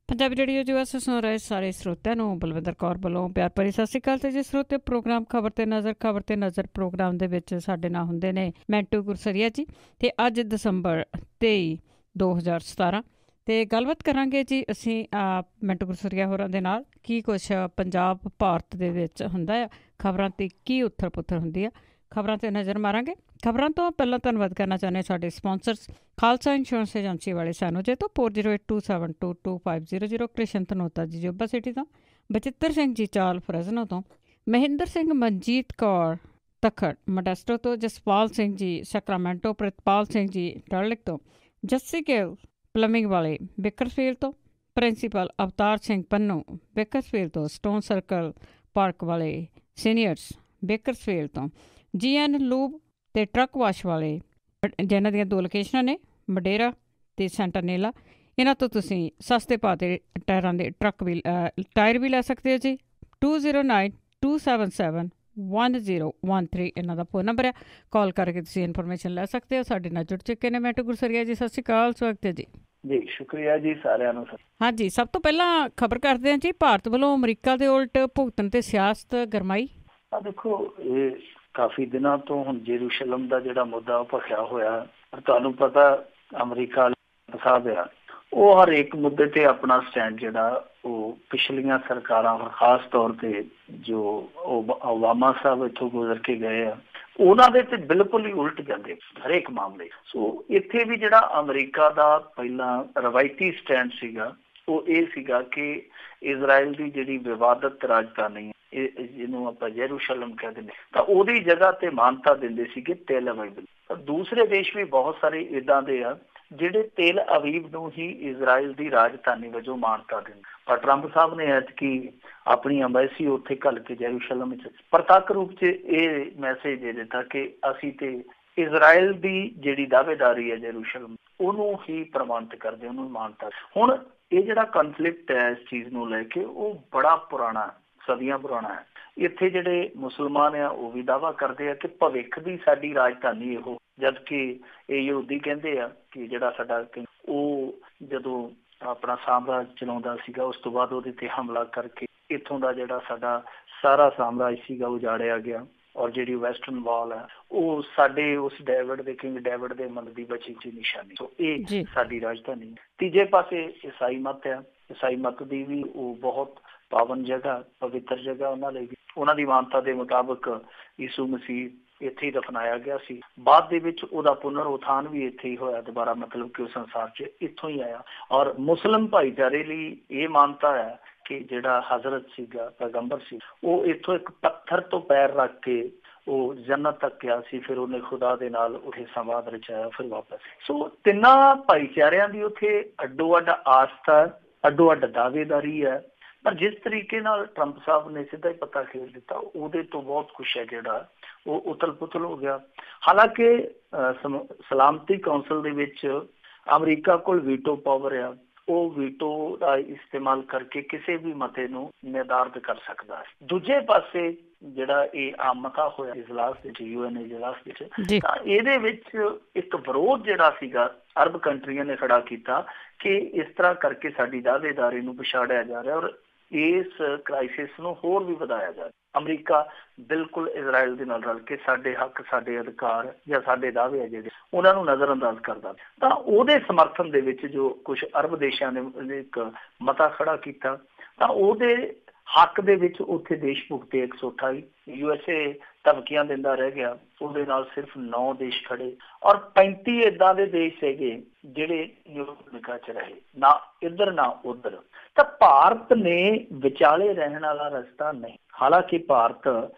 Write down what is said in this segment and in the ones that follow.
Punjabi radio US ਸੁਣ ਰਹੇ ਸਾਰੇ ਸਰੋਤਿਆਂ ਨੂੰ ਬਲਵਿੰਦਰ ਕੌਰ ਵੱਲੋਂ ਪਿਆਰ ਭਰੀ ਸਤਿ ਸ਼੍ਰੀ ਅਕਾਲ। ਤੇ ਜੀ ਸਰੋਤੇ ਪ੍ਰੋਗਰਾਮ ਖਬਰ ਤੇ ਨਜ਼ਰ ਪ੍ਰੋਗਰਾਮ ਦੇ ਵਿੱਚ ਸਾਡੇ ਨਾਲ ਹੁੰਦੇ ਨੇ ਮੈਂਟੂ ਗੁਰਸਰੀਆ ਜੀ। ਤੇ ਅੱਜ ਦਸੰਬਰ 23 2017 ਤੇ ਗੱਲਬਾਤ ਕਰਾਂਗੇ ਜੀ ਅਸੀਂ ਮੈਂਟੂ ਗੁਰਸਰੀਆ ਹੋਰਾਂ ਦੇ ਨਾਲ ਕੀ ਕੁਛ ਪੰਜਾਬ ਭਾਰਤ ਦੇ ਵਿੱਚ ਹੁੰਦਾ ਆ, ਖਬਰਾਂ ਤੇ ਕੀ ਉੱਥਰ ਪੁੱਥਰ ਹੁੰਦੀ ਆ, ਖਬਰਾਂ ਤੇ ਨਜ਼ਰ ਮਾਰਾਂਗੇ। ਖਬਰਾਂ ਤੋਂ ਪਹਿਲਾਂ ਧੰਨਵਾਦ ਕਰਨਾ ਚਾਹੁੰਦੇ ਸਾਡੇ ਸਪਾਂਸਰਸ ਖਾਲਸਾ ਇੰਸ਼ੋਰੈਂਸ ਏਜੰਸੀ ਵਾਲੇ ਸਾਨੂੰ ਜੇ ਤੋਂ 4082722500 ਕ੍ਰਿਸ਼ਨ ਧਨੋਤਾ ਜੀ ਜੋਬਾ ਸਿਟੀ ਤੋਂ, ਬਚਿੱਤਰ ਸਿੰਘ ਜੀ ਚਾਲ ਫਰਜ਼ਨੋ ਤੋਂ, ਮਹਿੰਦਰ ਸਿੰਘ ਮਨਜੀਤ ਕੌਰ ਤਖੜ ਮੋਡੈਸਟੋ ਤੋਂ, ਜਸਪਾਲ ਸਿੰਘ ਜੀ ਸੈਕਰਾਮੈਂਟੋ, ਪ੍ਰਿਤਪਾਲ ਸਿੰਘ ਜੀ ਡਰਲਿਕ ਤੋਂ, ਜੱਸੀ ਗਿੱਲ ਪਲੰਬਿੰਗ ਵਾਲੇ ਬੇਕਰਸਫੀਲਡ ਤੋਂ, ਪ੍ਰਿੰਸੀਪਲ ਅਵਤਾਰ ਸਿੰਘ ਪੰਨੂ ਬੇਕਰਸਫੀਲਡ ਤੋਂ, ਸਟੋਨ ਸਰਕਲ ਪਾਰਕ ਵਾਲੇ ਸੀਨੀਅਰਸ ਬੇਕਰਸਫੀਲਡ ਤੋਂ, GN ਲੂਬ ਅਤੇ ਟਰੱਕ ਵਾਸ਼ ਵਾਲੇ ਜਿਨ੍ਹਾਂ ਦੀਆਂ 2 ਲੋਕੇਸ਼ਨਾਂ ਨੇ ਮਡੇਰਾ ਅਤੇ ਸੈਂਟਾਨੇਲਾ। ਇਹਨਾਂ ਤੋਂ ਤੁਸੀਂ ਸਸਤੇ ਭਾਅ ਦੇ ਟਾਇਰਾਂ ਦੇ ਟਾਇਰ ਵੀ ਲੈ ਸਕਦੇ ਹੋ ਜੀ। 2092771013 ਇਹਨਾਂ ਦਾ ਫੋਨ ਨੰਬਰ ਹੈ। ਕਾਲ ਕਰਕੇ ਤੁਸੀਂ ਇਨਫੋਰਮੇਸ਼ਨ ਲੈ ਸਕਦੇ ਹੋ। ਸਾਡੇ ਨਾਲ ਜੁੜ ਚੁੱਕੇ ਨੇ ਮੈਂਟੂ ਗੁਰਸਰੀਆ ਜੀ। ਸਤਿ ਸ਼੍ਰੀ ਅਕਾਲ, ਸਵਾਗਤ ਹੈ ਜੀ। ਜੀ ਸ਼ੁਕਰੀਆ ਜੀ ਸਾਰਿਆਂ ਨੂੰ। ਹਾਂਜੀ, ਸਭ ਤੋਂ ਪਹਿਲਾਂ ਖਬਰ ਕਰਦੇ ਹਾਂ ਜੀ, ਭਾਰਤ ਵੱਲੋਂ ਅਮਰੀਕਾ ਦੇ ਉਲਟ ਭੁਗਤਣ ਤੇ ਸਿਆਸਤ ਗਰਮਾਈ। ਦੇਖੋ, ਇਹ ਕਾਫੀ ਦਿਨਾਂ ਤੋਂ ਹੁਣ ਜੇਰੂਸ਼ਲਮ ਦਾ ਜਿਹੜਾ ਮੁੱਦਾ ਉਹ ਭਖਿਆ ਹੋਇਆ, ਪਰ ਤੁਹਾਨੂੰ ਪਤਾ ਅਮਰੀਕਾ ਸਾਹਿਬ ਆ ਉਹ ਹਰ ਇੱਕ ਮੁੱਦੇ ਤੇ ਆਪਣਾ ਸਟੈਂਡ ਜਿਹੜਾ ਉਹ ਪਿਛਲੀਆਂ ਸਰਕਾਰਾਂ, ਖਾਸ ਤੌਰ ਤੇ ਜੋ ਓਬਾਮਾ ਸਾਹਿਬ ਇੱਥੋਂ ਗੁਜ਼ਰ ਕੇ ਗਏ ਆ, ਉਹਨਾਂ ਦੇ ਤੇ ਬਿਲਕੁਲ ਹੀ ਉਲਟ ਜਾਂਦੇ ਹਰੇਕ ਮਾਮਲੇ। ਸੋ ਇੱਥੇ ਵੀ ਜਿਹੜਾ ਅਮਰੀਕਾ ਦਾ ਪਹਿਲਾਂ ਰਵਾਇਤੀ ਸਟੈਂਡ ਸੀਗਾ ਉਹ ਇਹ ਸੀਗਾ ਕਿ ਇਜ਼ਰਾਈਲ ਦੀ ਜਿਹੜੀ ਵਿਵਾਦਤ ਰਾਜਧਾਨੀ ਜਿਹਨੂੰ ਆਪਾਂ ਜੇਰੂਸ਼ਲਮ ਕਹਿ ਦਿੰਦੇ, ਤਾਂ ਉਹਦੀ ਜਗ੍ਹਾ ਤੇ ਮਾਨਤਾ ਦਿੰਦੇ ਸੀਗੇ ਤੇਲ ਅਵੀਵ। ਦੂਸਰੇ ਦੇਸ਼ ਵੀ ਬਹੁਤ ਸਾਰੇ ਇੱਦਾਂ ਦੇ ਆ ਜਿਹੜੇ ਤੇਲ ਅਵੀਵ ਨੂੰ ਹੀ ਇਜ਼ਰਾਈਲ ਦੀ ਰਾਜਧਾਨੀ ਵਜੋਂ ਮਾਨਤਾ ਦਿੰਦੇ। ਪਰ ਟਰੰਪ ਸਾਹਿਬ ਨੇ ਐਤਕੀ ਆਪਣੀ ਅੰਬੈਸੀ ਉੱਥੇ ਘੱਲ ਕੇ ਜੇਰੂਸ਼ਲਮ ਵਿੱਚ ਪ੍ਰਤੱਖ ਰੂਪ 'ਚ ਇਹ ਮੈਸੇਜ ਦੇ ਦਿੱਤਾ ਕਿ ਅਸੀਂ ਤੇ ਇਜ਼ਰਾਈਲ ਦੀ ਜਿਹੜੀ ਦਾਅਵੇਦਾਰੀ ਹੈ ਜੇਰੂਸ਼ਲਮ ਉਹਨੂੰ ਹੀ ਪ੍ਰਮਾਣਿਤ ਕਰਦੇ, ਉਹਨੂੰ ਮਾਨਤਾ। ਹੁਣ ਇਹ ਜਿਹੜਾ ਕਨਫਲਿਕਟ ਹੈ ਇਸ ਚੀਜ਼ ਨੂੰ ਲੈ ਕੇ ਉਹ ਬੜਾ ਪੁਰਾਣਾ, ਸਦੀਆਂ ਪੁਰਾਣਾ ਹੈ। ਇੱਥੇ ਜਿਹੜੇ ਮੁਸਲਮਾਨ ਆ ਉਹ ਵੀ ਦਾਅਵਾ ਕਰਦੇ ਆ ਕਿ ਭਵਿੱਖ ਦੀ ਸਾਡੀ ਰਾਜਧਾਨੀ ਇਹੋ, ਜਦਕਿ ਇਹ ਯਹੂਦੀ ਕਹਿੰਦੇ ਆ ਕਿ ਜਿਹੜਾ ਸਾਡਾ ਉਹ ਜਦੋਂ ਆਪਣਾ ਸਾਮਰਾਜ ਚਲਾਉਂਦਾ ਸੀਗਾ ਉਸ ਤੋਂ ਬਾਅਦ ਉਹਦੇ ਤੇ ਹਮਲਾ ਕਰਕੇ ਇੱਥੋਂ ਦਾ ਜਿਹੜਾ ਸਾਡਾ ਸਾਰਾ ਸਾਮਰਾਜ ਸੀਗਾ ਉਜਾੜਿਆ ਗਿਆ, ਔਰ ਜਿਹੜੀ ਵੈਸਟਰਨ ਵਾਲ ਹੈ ਉਹ ਸਾਡੇ ਉਸ ਕਿੰਗ ਡੇਵਿਡ ਦੇ ਮਨ ਦੀ ਬਚੀ ਹੋਈ ਨਿਸ਼ਾਨੀ। ਸੋ ਇਹ ਸਾਡੀ ਰਾਜਧਾਨੀ। ਤੀਜੇ ਪਾਸੇ ਈਸਾਈ ਮਤ ਹੈ, ਈਸਾਈ ਮਤ ਦੀ ਵੀ ਉਹ ਬਹੁਤ ਪਾਵਨ ਜਗ੍ਹਾ, ਪਵਿੱਤਰ ਜਗ੍ਹਾ ਉਹਨਾਂ ਲਈ ਵੀ। ਉਹਨਾਂ ਦੀ ਮਾਨਤਾ ਦੇ ਮੁਤਾਬਕ ਯਿਸੂ ਮਸੀਹ ਇੱਥੇ ਹੀ ਦਫਨਾਇਆ ਗਿਆ ਸੀ। ਬਾਅਦ ਦੇ ਵਿੱਚ ਉਹਦਾ ਪੁਨਰ ਉਥਾਨ ਵੀ ਇੱਥੇ ਹੀ ਹੋਇਆ ਦੁਬਾਰਾ, ਮਤਲਬ ਕਿ ਉਹ ਸੰਸਾਰ 'ਚ ਇੱਥੋਂ ਹੀ ਆਇਆ। ਔਰ ਮੁਸਲਿਮ ਭਾਈਚਾਰੇ ਲਈ ਇਹ ਮਾਨਤਾ ਹੈ ਕਿ ਜਿਹੜਾ ਹਜ਼ਰਤ ਸੀਗਾ, ਪੈਗੰਬਰ ਸੀ, ਉਹ ਇੱਥੋਂ ਇੱਕ ਪੱਥਰ ਤੋਂ ਪੈਰ ਰੱਖ ਕੇ ਉਹ ਜੰਨਤ ਤੱਕ ਗਿਆ ਸੀ, ਫਿਰ ਉਹਨੇ ਖੁਦਾ ਦੇ ਨਾਲ ਉੱਥੇ ਸੰਵਾਦ ਰਚਾਇਆ, ਫਿਰ ਵਾਪਸ। ਸੋ ਤਿੰਨਾਂ ਭਾਈਚਾਰਿਆਂ ਦੀ ਉੱਥੇ ਅੱਡੋ ਅੱਡ ਆਸਥਾ, ਅੱਡੋ ਅੱਡ ਦਾਅਵੇਦਾਰੀ ਹੈ। ਪਰ ਜਿਸ ਤਰੀਕੇ ਨਾਲ ਟਰੰਪ ਸਾਹਿਬ ਨੇ ਸਿੱਧਾ ਹੀ ਪਤਾ ਖੇਡ ਦਿੱਤਾ, ਉਹਦੇ ਤੋਂ ਬਹੁਤ ਕੁਛ ਹੈ ਜਿਹੜਾ ਉਹ ਉਥਲ ਪੁਥਲ ਹੋ ਗਿਆ। ਹਾਲਾਂਕਿ ਸਲਾਮਤੀ ਕੌਂਸਲ ਦੇ ਵਿੱਚ ਅਮਰੀਕਾ ਕੋਲ ਵੀਟੋ ਪਾਵਰ ਆ, ਉਹ ਵੀਟੋ ਦਾ ਇਸਤੇਮਾਲ ਕਰਕੇ ਕਿਸੇ ਵੀ ਮਤੇ ਨੂੰ ਨਿਰਧਾਰਿਤ ਕਰ ਸਕਦਾ ਹੈ। ਦੂਜੇ ਪਾਸੇ ਜਿਹੜਾ ਇਹ ਆਮ ਮਤਾ ਹੋਇਆ ਇਜਲਾਸ ਵਿੱਚ, UN ਇਜਲਾਸ ਵਿੱਚ, ਤਾਂ ਇਹਦੇ ਵਿੱਚ ਇੱਕ ਵਿਰੋਧ ਜਿਹੜਾ ਸੀਗਾ ਅਰਬ ਕੰਟਰੀਆਂ ਨੇ ਖੜਾ ਕੀਤਾ ਕਿ ਇਸ ਤਰ੍ਹਾਂ ਕਰਕੇ ਸਾਡੀ ਦਾਅਵੇਦਾਰੀ ਨੂੰ ਪਛਾੜਿਆ ਜਾ ਰਿਹਾ ਔਰ ਇਸ ਕ੍ਰਾਈਸਿਸ ਨੂੰ ਹੋਰ ਵੀ ਵਧਾਇਆ ਜਾ ਰਿਹਾ। ਅਮਰੀਕਾ ਬਿਲਕੁਲ ਇਜ਼ਰਾਈਲ ਦੇ ਨਾਲ ਰਲ ਕੇ ਸਾਡੇ ਹੱਕ, ਸਾਡੇ ਅਧਿਕਾਰ ਜਾਂ ਸਾਡੇ ਦਾਅਵੇ ਆ ਜਿਹੜੇ ਉਹਨਾਂ ਨੂੰ ਨਜ਼ਰ ਅੰਦਾਜ਼ ਕਰਦਾ। ਤਾਂ ਉਹਦੇ ਸਮਰਥਨ ਦੇ ਵਿੱਚ ਜੋ ਕੁਛ ਅਰਬ ਦੇਸ਼ਾਂ ਨੇ ਇੱਕ ਮਤਾ ਖੜਾ ਕੀਤਾ, ਤਾਂ ਉਹਦੇ ਹੱਕ ਦੇ ਵਿੱਚ ਉੱਥੇ ਦੇਸ਼ ਭੁਗਤੇ 128, USA ਧਮਕੀਆਂ ਦਿੰਦਾ ਰਹਿ ਗਿਆ, ਉਹਦੇ ਨਾਲ ਸਿਰਫ 9 ਦੇਸ਼ ਖੜੇ ਔਰ 35 ਏਦਾਂ ਦੇ ਦੇਸ਼ ਹੈਗੇ ਜਿਹੜੇ ਨਿਊਟਰਲ 'ਚ ਰਹੇ, ਨਾ ਇੱਧਰ ਨਾ ਉੱਧਰ। ਤਾਂ ਭਾਰਤ ਨੇ ਵਿਚਾਲੇ ਰਹਿਣ ਵਾਲਾ ਰਸਤਾ ਨਹੀਂ। ਹਾਲਾਂਕਿ ਭਾਰਤ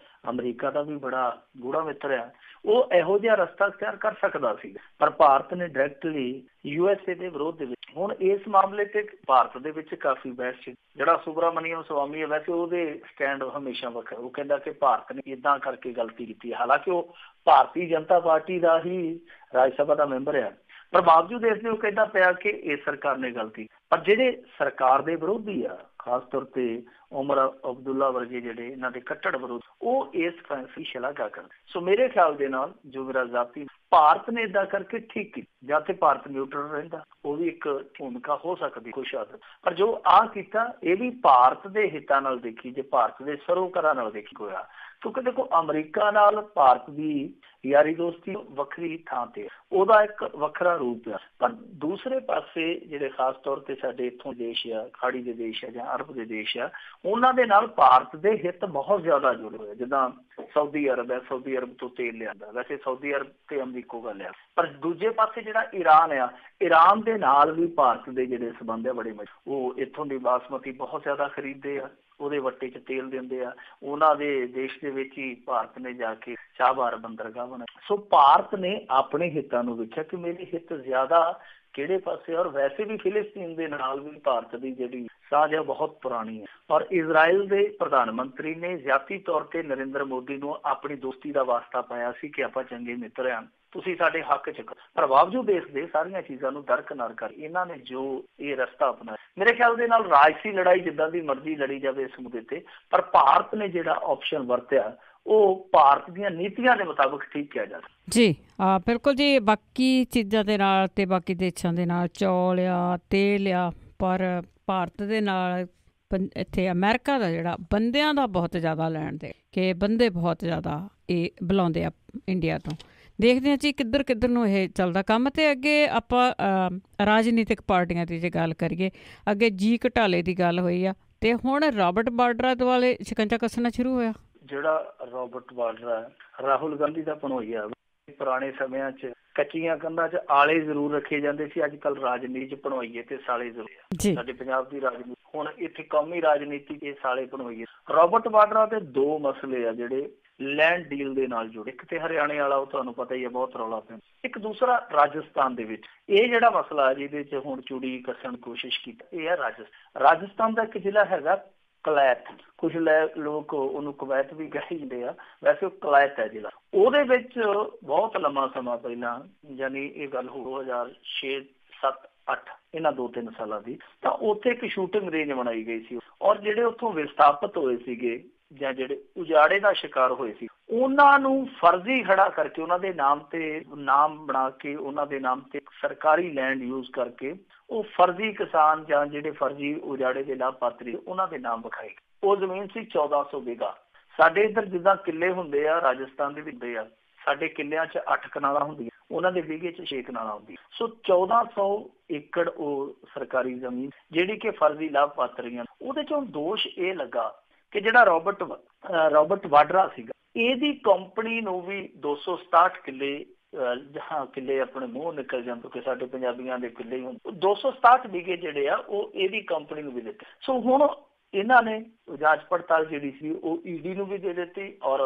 ਅਮਰੀਕਾ ਦਾ ਵੀ ਬੜਾ ਗੂੜਾ ਮਿੱਤਰ ਆ, ਉਹ ਇਹੋ ਜਿਹਾ ਰਸਤਾ ਅਖਤਿਆਰ ਕਰ ਸਕਦਾ ਸੀ, ਪਰ ਭਾਰਤ ਨੇ ਡਾਇਰੈਕਟਲੀ USA ਦੇ ਵਿਰੋਧ ਦੇ ਵਿੱਚ। ਹੁਣ ਇਸ ਮਾਮਲੇ ਤੇ ਭਾਰਤ ਦੇ ਵਿੱਚ ਕਾਫੀ ਬਹਿਸ ਸੀ। ਜਿਹੜਾ ਸੁਬਰਾਮਨੀਅਮ ਸਵਾਮੀ ਹੈ, ਵੈਸੇ ਉਹਦੇ ਸਟੈਂਡ ਹਮੇਸ਼ਾ ਵੱਖਰਾ, ਉਹ ਕਹਿੰਦਾ ਕਿ ਭਾਰਤ ਨੇ ਏਦਾਂ ਕਰਕੇ ਗਲਤੀ ਕੀਤੀ ਹੈ। ਹਾਲਾਂਕਿ ਉਹ ਭਾਰਤੀ ਜਨਤਾ ਪਾਰਟੀ ਦਾ ਹੀ ਰਾਜ ਸਭਾ ਦਾ ਮੈਂਬਰ ਆ, ਪਰ ਬਾਵਜੂਦ ਇਸ ਦੇ ਉਹ ਕਹਿੰਦਾ ਪਿਆ ਕਿ ਇਹ ਸਰਕਾਰ ਨੇ ਗਲਤੀ। ਪਰ ਜਿਹੜੇ ਸਰਕਾਰ ਦੇ ਵਿਰੋਧੀ ਆ, ਖਾਸ ਤੌਰ ਤੇ ਉਮਰ ਅਬਦੁੱਲਾ ਵਰਗੇ ਜਿਹੜੇ ਇਹਨਾਂ ਦੇ ਕੱਟੜ ਵਿਰੋਧ ਉਹ ਇਸ ਫੈਸਲੇ ਸ਼ਲਾਘਾ ਕਰਦੇ। ਸੋ ਮੇਰੇ ਖਿਆਲ ਦੇ ਨਾਲ ਜੋ ਮੇਰਾ ਜ਼ਾਤੀ ਭਾਰਤ ਨੇ ਏਦਾਂ ਕਰਕੇ ਠੀਕ ਕੀਤਾ, ਜਾਂ ਤੇ ਭਾਰਤ ਨਿਊਟਰਲ ਰਹਿੰਦਾ ਉਹ ਵੀ ਇੱਕ ਭੂਮਿਕਾ ਹੋ ਸਕਦੀ ਕੁਛ ਹੱਦ, ਪਰ ਜੋ ਆਹ ਕੀਤਾ ਇਹ ਵੀ ਭਾਰਤ ਦੇ ਹਿੱਤਾਂ ਨਾਲ ਦੇਖੀ, ਜੇ ਭਾਰਤ ਦੇ ਸਰੋਕਾਰਾਂ ਨਾਲ ਦੇਖੀ ਹੋਇਆ। ਕਿਉਂਕਿ ਦੇਖੋ ਅਮਰੀਕਾ ਨਾਲ ਭਾਰਤ ਦੀ ਯਾਰੀ ਦੋਸਤੀ ਵੱਖਰੀ ਥਾਂ ਤੇ, ਉਹਦਾ ਇੱਕ ਵੱਖਰਾ ਰੂਪ ਆ, ਪਰ ਦੂਸਰੇ ਪਾਸੇ ਜਿਹੜੇ ਖਾਸ ਤੌਰ ਤੇ ਸਾਡੇ ਇੱਥੋਂ ਦੇਸ਼ ਆ, ਖਾੜੀ ਦੇ ਦੇਸ਼ ਆ ਜਾਂ ਅਰਬ ਦੇ ਦੇਸ਼ ਆ, ਉਹਨਾਂ ਦੇ ਨਾਲ ਭਾਰਤ ਦੇ ਹਿੱਤ ਬਹੁਤ ਜ਼ਿਆਦਾ ਜੁੜੇ ਹੋਏ। ਜਿੱਦਾਂ ਸਾਊਦੀ ਅਰਬ ਹੈ, ਸਾਊਦੀ ਅਰਬ ਤੋਂ ਤੇਲ ਲਿਆਂਦਾ, ਵੈਸੇ ਸਾਊਦੀ ਅਰਬ ਤੇ ਅਮਰੀਕਾ ਗੱਲ ਆ, ਪਰ ਦੂਜੇ ਪਾਸੇ ਜਿਹੜਾ ਈਰਾਨ ਆ, ਈਰਾਨ ਦੇ ਨਾਲ ਵੀ ਭਾਰਤ ਦੇ ਜਿਹੜੇ ਸੰਬੰਧ ਆ ਬੜੇ ਉਹ ਇੱਥੋਂ ਦੀ ਬਾਸਮਤੀ ਬਹੁਤ ਜ਼ਿਆਦਾ ਖਰੀਦਦੇ ਆ, ਉਹਦੇ ਵੱਟੇ 'ਚ ਤੇਲ ਦਿੰਦੇ ਆ। ਉਹਨਾਂ ਦੇ ਦੇਸ਼ ਦੇ ਵਿੱਚ ਹੀ ਭਾਰਤ ਨੇ ਜਾ ਕੇ ਸ਼ਾਹਬਾਰ ਬੰਦਰਗਾਹ ਬਣਾਈ। ਸੋ ਭਾਰਤ ਨੇ ਆਪਣੇ ਹਿੱਤਾਂ ਨੂੰ ਵੇਖਿਆ ਕਿ ਮੇਰੇ ਹਿੱਤ ਜ਼ਿਆਦਾ ਕਿਹੜੇ ਪਾਸੇ, ਔਰ ਵੈਸੇ ਵੀ ਫਿਲਿਸਤੀਨ ਦੇ ਨਾਲ ਵੀ ਭਾਰਤ ਦੀ ਜਿਹੜੀ ਸਾਂਝ ਹੈ ਬਹੁਤ ਪੁਰਾਣੀ ਹੈ। ਔਰ ਇਜ਼ਰਾਈਲ ਦੇ ਪ੍ਰਧਾਨ ਮੰਤਰੀ ਨੇ ਜ਼ਿਆਤੀ ਤੌਰ ਤੇ ਨਰਿੰਦਰ ਮੋਦੀ ਨੂੰ ਆਪਣੀ ਦੋਸਤੀ ਦਾ ਵਾਸਤਾ ਪਾਇਆ ਸੀ ਕਿ ਆਪਾਂ ਚੰਗੇ ਮਿੱਤਰ ਹਾਂ, ਤੁਸੀਂ ਸਾਡੇ ਹੱਕ 'ਚ, ਪਰ ਬਾਵਜੂਦ ਇਸ ਦੇ ਸਾਰੀਆਂ ਚੀਜ਼ਾਂ ਨੂੰ ਦਰਕਨਾਰ ਕਰ ਇਹਨਾਂ ਨੇ ਜੋ ਇਹ ਰਸਤਾ ਅਪਣਾਇਆ, ਮੇਰੇ ਖਿਆਲ ਦੇ ਨਾਲ ਰਾਜਸੀ ਲੜਾਈ ਜਿੱਦਾਂ ਦੀ ਮਰਜ਼ੀ ਲੜੀ ਜਾਵੇ ਇਸ ਮੁੱਦੇ ਤੇ, ਪਰ ਭਾਰਤ ਨੇ ਜਿਹੜਾ ਆਪਸ਼ਨ ਵਰਤਿਆ ਉਹ ਭਾਰਤ ਦੀਆਂ ਨੀਤੀਆਂ ਦੇ ਮੁਤਾਬਕ ਠੀਕ ਕਿਹਾ ਜਾਂਦਾ ਜੀ। ਬਿਲਕੁਲ ਜੀ। ਬਾਕੀ ਚੀਜ਼ਾਂ ਦੇ ਨਾਲ ਤੇ ਬਾਕੀ ਦੇਸ਼ਾਂ ਦੇ ਨਾਲ ਚੌਲ ਆ, ਤੇਲ ਆ, ਪਰ ਭਾਰਤ ਦੇ ਨਾਲ ਇੱਥੇ ਅਮਰੀਕਾ ਦਾ ਜਿਹੜਾ ਬੰਦਿਆਂ ਦਾ ਬਹੁਤ ਜ਼ਿਆਦਾ ਲੈਣ ਦੇ, ਕਿ ਬੰਦੇ ਬਹੁਤ ਜ਼ਿਆਦਾ ਇਹ ਬੁਲਾਉਂਦੇ ਆ ਇੰਡੀਆ ਤੋਂ। ਦੇਖਦੇ ਹਾਂ ਜੀ ਕਿੱਧਰ ਕਿੱਧਰ ਨੂੰ ਇਹ ਚੱਲਦਾ ਕੰਮ। ਅਤੇ ਅੱਗੇ ਆਪਾਂ ਰਾਜਨੀਤਿਕ ਪਾਰਟੀਆਂ ਦੀ ਜੇ ਗੱਲ ਕਰੀਏ, ਅੱਗੇ ਜੀ ਘਟਾਲੇ ਦੀ ਗੱਲ ਹੋਈ ਆ, ਅਤੇ ਹੁਣ ਰਾਬਰਟ ਵਾਡਰਾ ਦੁਆਲੇ ਸ਼ਿਕੰਜਾ ਕੱਸਣਾ ਸ਼ੁਰੂ ਹੋਇਆ। ਜਿਹੜਾ ਰਾਬਰਟ ਵਾਡਰਾ ਰਾਹੁਲ ਗਾਂਧੀ ਦਾ ਭਣੋਈਆ, ਪੁਰਾਣੇ ਸਮਿਆਂ 'ਚ ਕੱਚੀਆਂ ਕੰਧਾਂ 'ਚ ਆਲੇ ਜ਼ਰੂਰ ਰੱਖੇ ਜਾਂਦੇ ਸੀ, ਅੱਜ ਕੱਲ੍ਹ ਰਾਜਨੀਤੀ 'ਚ ਭਣੋਈਏ ਤੇ ਸਾਲੇ ਜ਼ਰੂਰ। ਸਾਡੇ ਪੰਜਾਬ ਦੀ ਰਾਜਨੀਤੀ ਹੁਣ ਇੱਥੇ ਕੌਮੀ ਰਾਜਨੀਤੀ ਦੇ ਸਾਲੇ ਭਣੋਈਏ। ਰਾਬਰਟ ਵਾਡਰਾ ਦੇ ਦੋ ਮਸਲੇ ਆ ਜਿਹੜੇ ਲੈਂਡ ਡੀਲ ਦੇ ਨਾਲ ਜੁੜੇ, ਇੱਕ ਤੇ ਹਰਿਆਣੇ ਵਾਲਾ ਉਹ ਤੁਹਾਨੂੰ ਪਤਾ ਹੀ ਹੈ ਬਹੁਤ ਰੌਲਾ ਪਿਆ, ਇੱਕ ਦੂਸਰਾ ਰਾਜਸਥਾਨ ਦੇ ਵਿੱਚ ਇਹ ਜਿਹੜਾ ਮਸਲਾ ਜਿਹਦੇ 'ਚ ਹੁਣ ਚੂੜੀ ਕੱਸਣ ਕੋਸ਼ਿਸ਼ ਕੀਤੀ, ਇਹ ਹੈ ਰਾਜਸਥਾਨ ਦਾ ਇੱਕ ਜ਼ਿਲ੍ਹਾ ਹੈਗਾ ਕਲੈਤ, ਕੁਝ ਲੋਕ ਉਹਨੂੰ ਕਵੈਤ ਵੀ ਕਹਿ ਜਾਂਦੇ ਆ, ਵੈਸੇ ਉਹ ਕਲੈਤ ਹੈ ਜ਼ਿਲ੍ਹਾ। ਉਹਦੇ ਵਿੱਚ ਬਹੁਤ ਲੰਮਾ ਸਮਾਂ ਪਹਿਲਾਂ, ਯਾਨੀ ਇਹ ਗੱਲ 2006, 7, 8 ਇਹਨਾਂ 2-3 ਸਾਲਾਂ ਦੀ, ਤਾਂ ਉੱਥੇ ਇੱਕ ਸ਼ੂਟਿੰਗ ਰੇਂਜ ਬਣਾਈ ਗਈ ਸੀ, ਔਰ ਜਿਹੜੇ ਉੱਥੋਂ ਵਿਸਥਾਪਿਤ ਹੋਏ ਸੀਗੇ ਜਾਂ ਜਿਹੜੇ ਉਜਾੜੇ ਦਾ ਸ਼ਿਕਾਰ ਹੋਏ ਸੀ, ਉਹਨਾਂ ਨੂੰ ਫਰਜ਼ੀ ਖੜਾ ਕਰਕੇ, ਉਹਨਾਂ ਦੇ ਨਾਮ ਤੇ ਨਾਮ ਬਣਾ ਕੇ, ਉਹਨਾਂ ਦੇ ਨਾਮ ਤੇ ਸਰਕਾਰੀ ਲੈਂਡ ਯੂਜ਼ ਕਰਕੇ ਉਹ ਫਰਜ਼ੀ ਕਿਸਾਨ ਜਾਂ ਜਿਹੜੇ ਫਰਜ਼ੀ ਉਜਾੜੇ ਦੇ ਲਾਭਪਾਤਰੀ ਉਹਨਾਂ ਦੇ ਨਾਮ ਵਿਖਾਏ। ਉਹ ਜ਼ਮੀਨ ਸੀ 1400 ਬਿਘਾ। ਸਾਡੇ ਇੱਧਰ ਜਿੱਦਾਂ ਕਿੱਲੇ ਹੁੰਦੇ ਆ, ਰਾਜਸਥਾਨ ਦੇ ਵੀ ਹੁੰਦੇ ਆ, ਸਾਡੇ ਕਿੱਲਿਆਂ 'ਚ 8 ਕਨਾਲਾਂ ਹੁੰਦੀਆਂ, ਉਹਨਾਂ ਦੇ ਬਿਘੇ 'ਚ 6 ਕਨਾਲਾਂ ਹੁੰਦੀਆਂ। ਸੋ 1400 ਏਕੜ ਉਹ ਸਰਕਾਰੀ ਜ਼ਮੀਨ ਜਿਹੜੀ ਕਿ ਫਰਜ਼ੀ ਲਾਭਪਾਤਰੀਆਂ, ਉਹਦੇ 'ਚੋਂ ਦੋਸ਼ ਇਹ ਲੱਗਾ ਕਿ ਜਿਹੜਾ ਰਾਬਰਟ ਵਾਡਰਾ ਸੀਗਾ, ਇਹਦੀ ਕੰਪਨੀ ਨੂੰ ਵੀ 267 ਕਿੱਲੇ, ਜਹਾਂ ਕਿੱਲੇ ਆਪਣੇ ਮੂੰਹ ਨਿਕਲ ਜਾਂਦੇ ਕਿ ਸਾਡੇ ਪੰਜਾਬੀਆਂ ਦੇ ਕਿੱਲੇ ਹੀ ਹੁੰਦੇ, 267 ਬਿਘੇ ਜਿਹੜੇ ਆ ਉਹ ਇਹਦੀ ਕੰਪਨੀ ਨੂੰ ਵੀ ਦਿੱਤੇ। ਸੋ ਹੁਣ ਇਹਨਾਂ ਨੇ ਜਾਂਚ ਪੜਤਾਲ ਜਿਹੜੀ ਸੀ ਉਹ ਈਡੀ ਨੂੰ ਵੀ ਦੇ ਦਿੱਤੀ, ਔਰ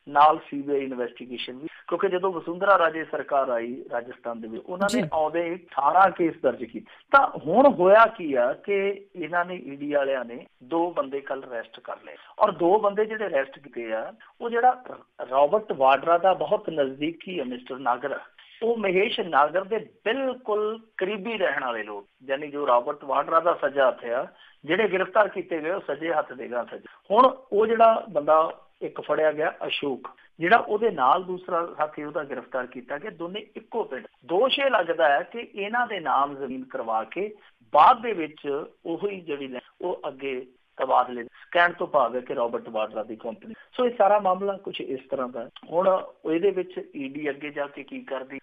ਨਾਲ ਸੀਬੀਆਈ ਇਨਵੈਸਟੀਗੇਸ਼ਨ ਵੀ, ਕਿਉਂਕਿ ਜਦੋਂ ਵਸੁੰਧਰਾ ਰਾਜੇ ਸਰਕਾਰ ਆਈ ਰਾਜਸਥਾਨ ਦੇ ਵਿੱਚ, ਉਹਨਾਂ ਨੇ ਆਉਂਦੇ 18 ਕੇਸ ਦਰਜ ਕੀਤੇ। ਤਾਂ ਹੁਣ ਹੋਇਆ ਕੀ ਆ ਕਿ ਇਹਨਾਂ ਨੇ ਈਡੀ ਵਾਲਿਆਂ ਨੇ 2 ਬੰਦੇ ਕੱਲ ਅਰੈਸਟ ਕਰ ਲਏ, ਔਰ 2 ਬੰਦੇ ਜਿਹੜੇ ਅਰੈਸਟ ਕੀਤੇ ਆ ਉਹ ਜਿਹੜਾ ਰਾਬਰਟ ਵਾਡਰਾ ਦਾ ਬਹੁਤ ਨਜ਼ਦੀਕੀ ਹੈ ਮਿਸਟਰ ਨਾਗਰ, ਉਹ ਮਹੇਸ਼ ਨਾਗਰ ਦੇ ਬਿਲਕੁਲ ਕਰੀਬੀ ਰਹਿਣ ਵਾਲੇ ਲੋਕ, ਯਾਨੀ ਜੋ ਰਾਬਰਟ ਵਾਡਰਾ ਦਾ ਸੱਜਾ ਹੱਥ ਆ, ਜਿਹੜੇ ਗ੍ਰਿਫਤਾਰ ਕੀਤੇ ਗਏ ਉਹ ਸੱਜੇ ਹੱਥ ਦੇਗਾ ਸੱਜਾ। ਹੁਣ ਉਹ ਜਿਹੜਾ ਬੰਦਾ ਇੱਕ ਫੜਿਆ ਗਿਆ ਅਸ਼ੋਕ, ਜਿਹੜਾ ਉਹਦੇ ਨਾਲ ਦੂਸਰਾ ਸਾਥੀ ਉਹਦਾ ਗ੍ਰਿਫਤਾਰ ਕੀਤਾ ਗਿਆ, ਦੋਨੇ ਇੱਕੋ ਪਿੰਡ। ਦੋਸ਼ ਇਹ ਲੱਗਦਾ ਹੈ ਕਿ ਇਹਨਾਂ ਦੇ ਨਾਮ ਜ਼ਮੀਨ ਕਰਵਾ ਕੇ ਬਾਅਦ ਦੇ ਵਿੱਚ ਉਹੀ ਜਿਹੜੀ ਉਹ ਅੱਗੇ ਤਬਾਦਲੇ, ਕਹਿਣ ਤੋਂ ਭਾਵ ਹੈ ਕਿ ਰਾਬਰਟ ਵਾਡਰਾ ਦੀ ਕੰਪਨੀ। ਸੋ ਇਹ ਸਾਰਾ ਮਾਮਲਾ ਕੁਝ ਇਸ ਤਰ੍ਹਾਂ ਦਾ। ਹੁਣ ਇਹਦੇ ਵਿੱਚ ਈਡੀ ਅੱਗੇ ਜਾ ਕੇ ਕੀ ਕਰਦੀ,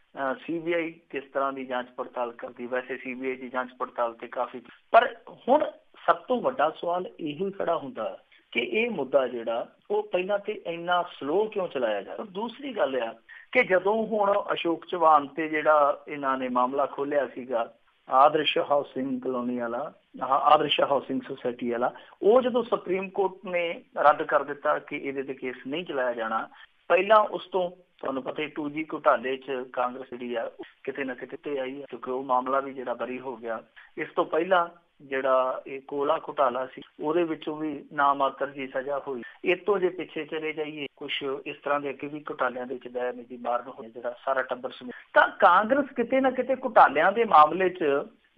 ਸੀਬੀਆਈ ਕਿਸ ਤਰ੍ਹਾਂ ਦੀ ਜਾਂਚ ਪੜਤਾਲ ਕਰਦੀ। ਵੈਸੇ ਸੀਬੀਆਈ ਦੀ ਜਾਂਚ ਪੜਤਾਲ ਤੇ ਕਾਫੀ, ਪਰ ਹੁਣ ਸਭ ਤੋਂ ਵੱਡਾ ਸਵਾਲ ਇਹੀ ਖੜਾ ਹੁੰਦਾ ਕਿ ਇਹ ਮੁੱਦਾ ਜਿਹੜਾ ਉਹ ਪਹਿਲਾਂ ਤੇ ਇੰਨਾ ਸਲੋ ਕਿਉਂ ਚਲਾਇਆ ਜਾਂਦਾ। ਦੂਸਰੀ ਗੱਲ ਆ ਕਿ ਜਦੋਂ ਹੁਣ ਅਸ਼ੋਕ ਚੌਹਾਨ ਤੇ ਜਿਹੜਾ ਇਹਨਾਂ ਨੇ ਮਾਮਲਾ ਖੋਲਿਆ ਸੀਗਾ, ਆਦਰਸ਼ ਹਾਊਸਿੰਗ ਕਲੋਨੀ ਵਾਲਾ, ਆਦਰਸ਼ ਹਾਊਸਿੰਗ ਸੁਸਾਇਟੀ ਵਾਲਾ, ਉਹ ਜਦੋਂ ਸੁਪਰੀਮ ਕੋਰਟ ਨੇ ਰੱਦ ਕਰ ਦਿੱਤਾ ਕਿ ਇਹਦੇ ਤੇ ਕੇਸ ਨਹੀਂ ਚਲਾਇਆ ਜਾਣਾ, ਪਹਿਲਾਂ ਉਸ ਤੋਂ ਤੁਹਾਨੂੰ ਪਤਾ 2G ਘੁਟਾਲੇ 'ਚ ਕਾਂਗਰਸ ਜਿਹੜੀ ਆ ਕਿਤੇ ਨਾ ਕਿਤੇ ਆਈ ਹੈ, ਕਿਉਂਕਿ ਉਹ ਮਾਮਲਾ ਵੀ ਜਿਹੜਾ ਬਰੀ ਹੋ ਗਿਆ। ਇਸ ਤੋਂ ਪਹਿਲਾਂ ਜਿਹੜਾ ਇਹ ਕੋਲਾ ਘੁਟਾਲਾ ਸੀ, ਉਹਦੇ ਵਿੱਚੋਂ ਵੀ ਨਾ ਮਾਤਰ ਜੀ ਸਜ਼ਾ ਹੋਈ। ਇਹ ਤੋਂ ਜੇ ਪਿੱਛੇ ਚਲੇ ਜਾਈਏ, ਕੁਛ ਇਸ ਤਰ੍ਹਾਂ ਦੇ ਅੱਗੇ ਵੀ ਘੁਟਾਲਿਆਂ ਦੇ ਵਿੱਚ ਦਇਆਨਿਧੀ ਮਾਰਨ ਹੋਇਆ, ਜਿਹੜਾ ਸਾਰਾ ਟੱਬਰ ਸਮੇਤ, ਤਾਂ ਕਾਂਗਰਸ ਕਿਤੇ ਨਾ ਕਿਤੇ ਘੁਟਾਲਿਆਂ ਦੇ ਮਾਮਲੇ 'ਚ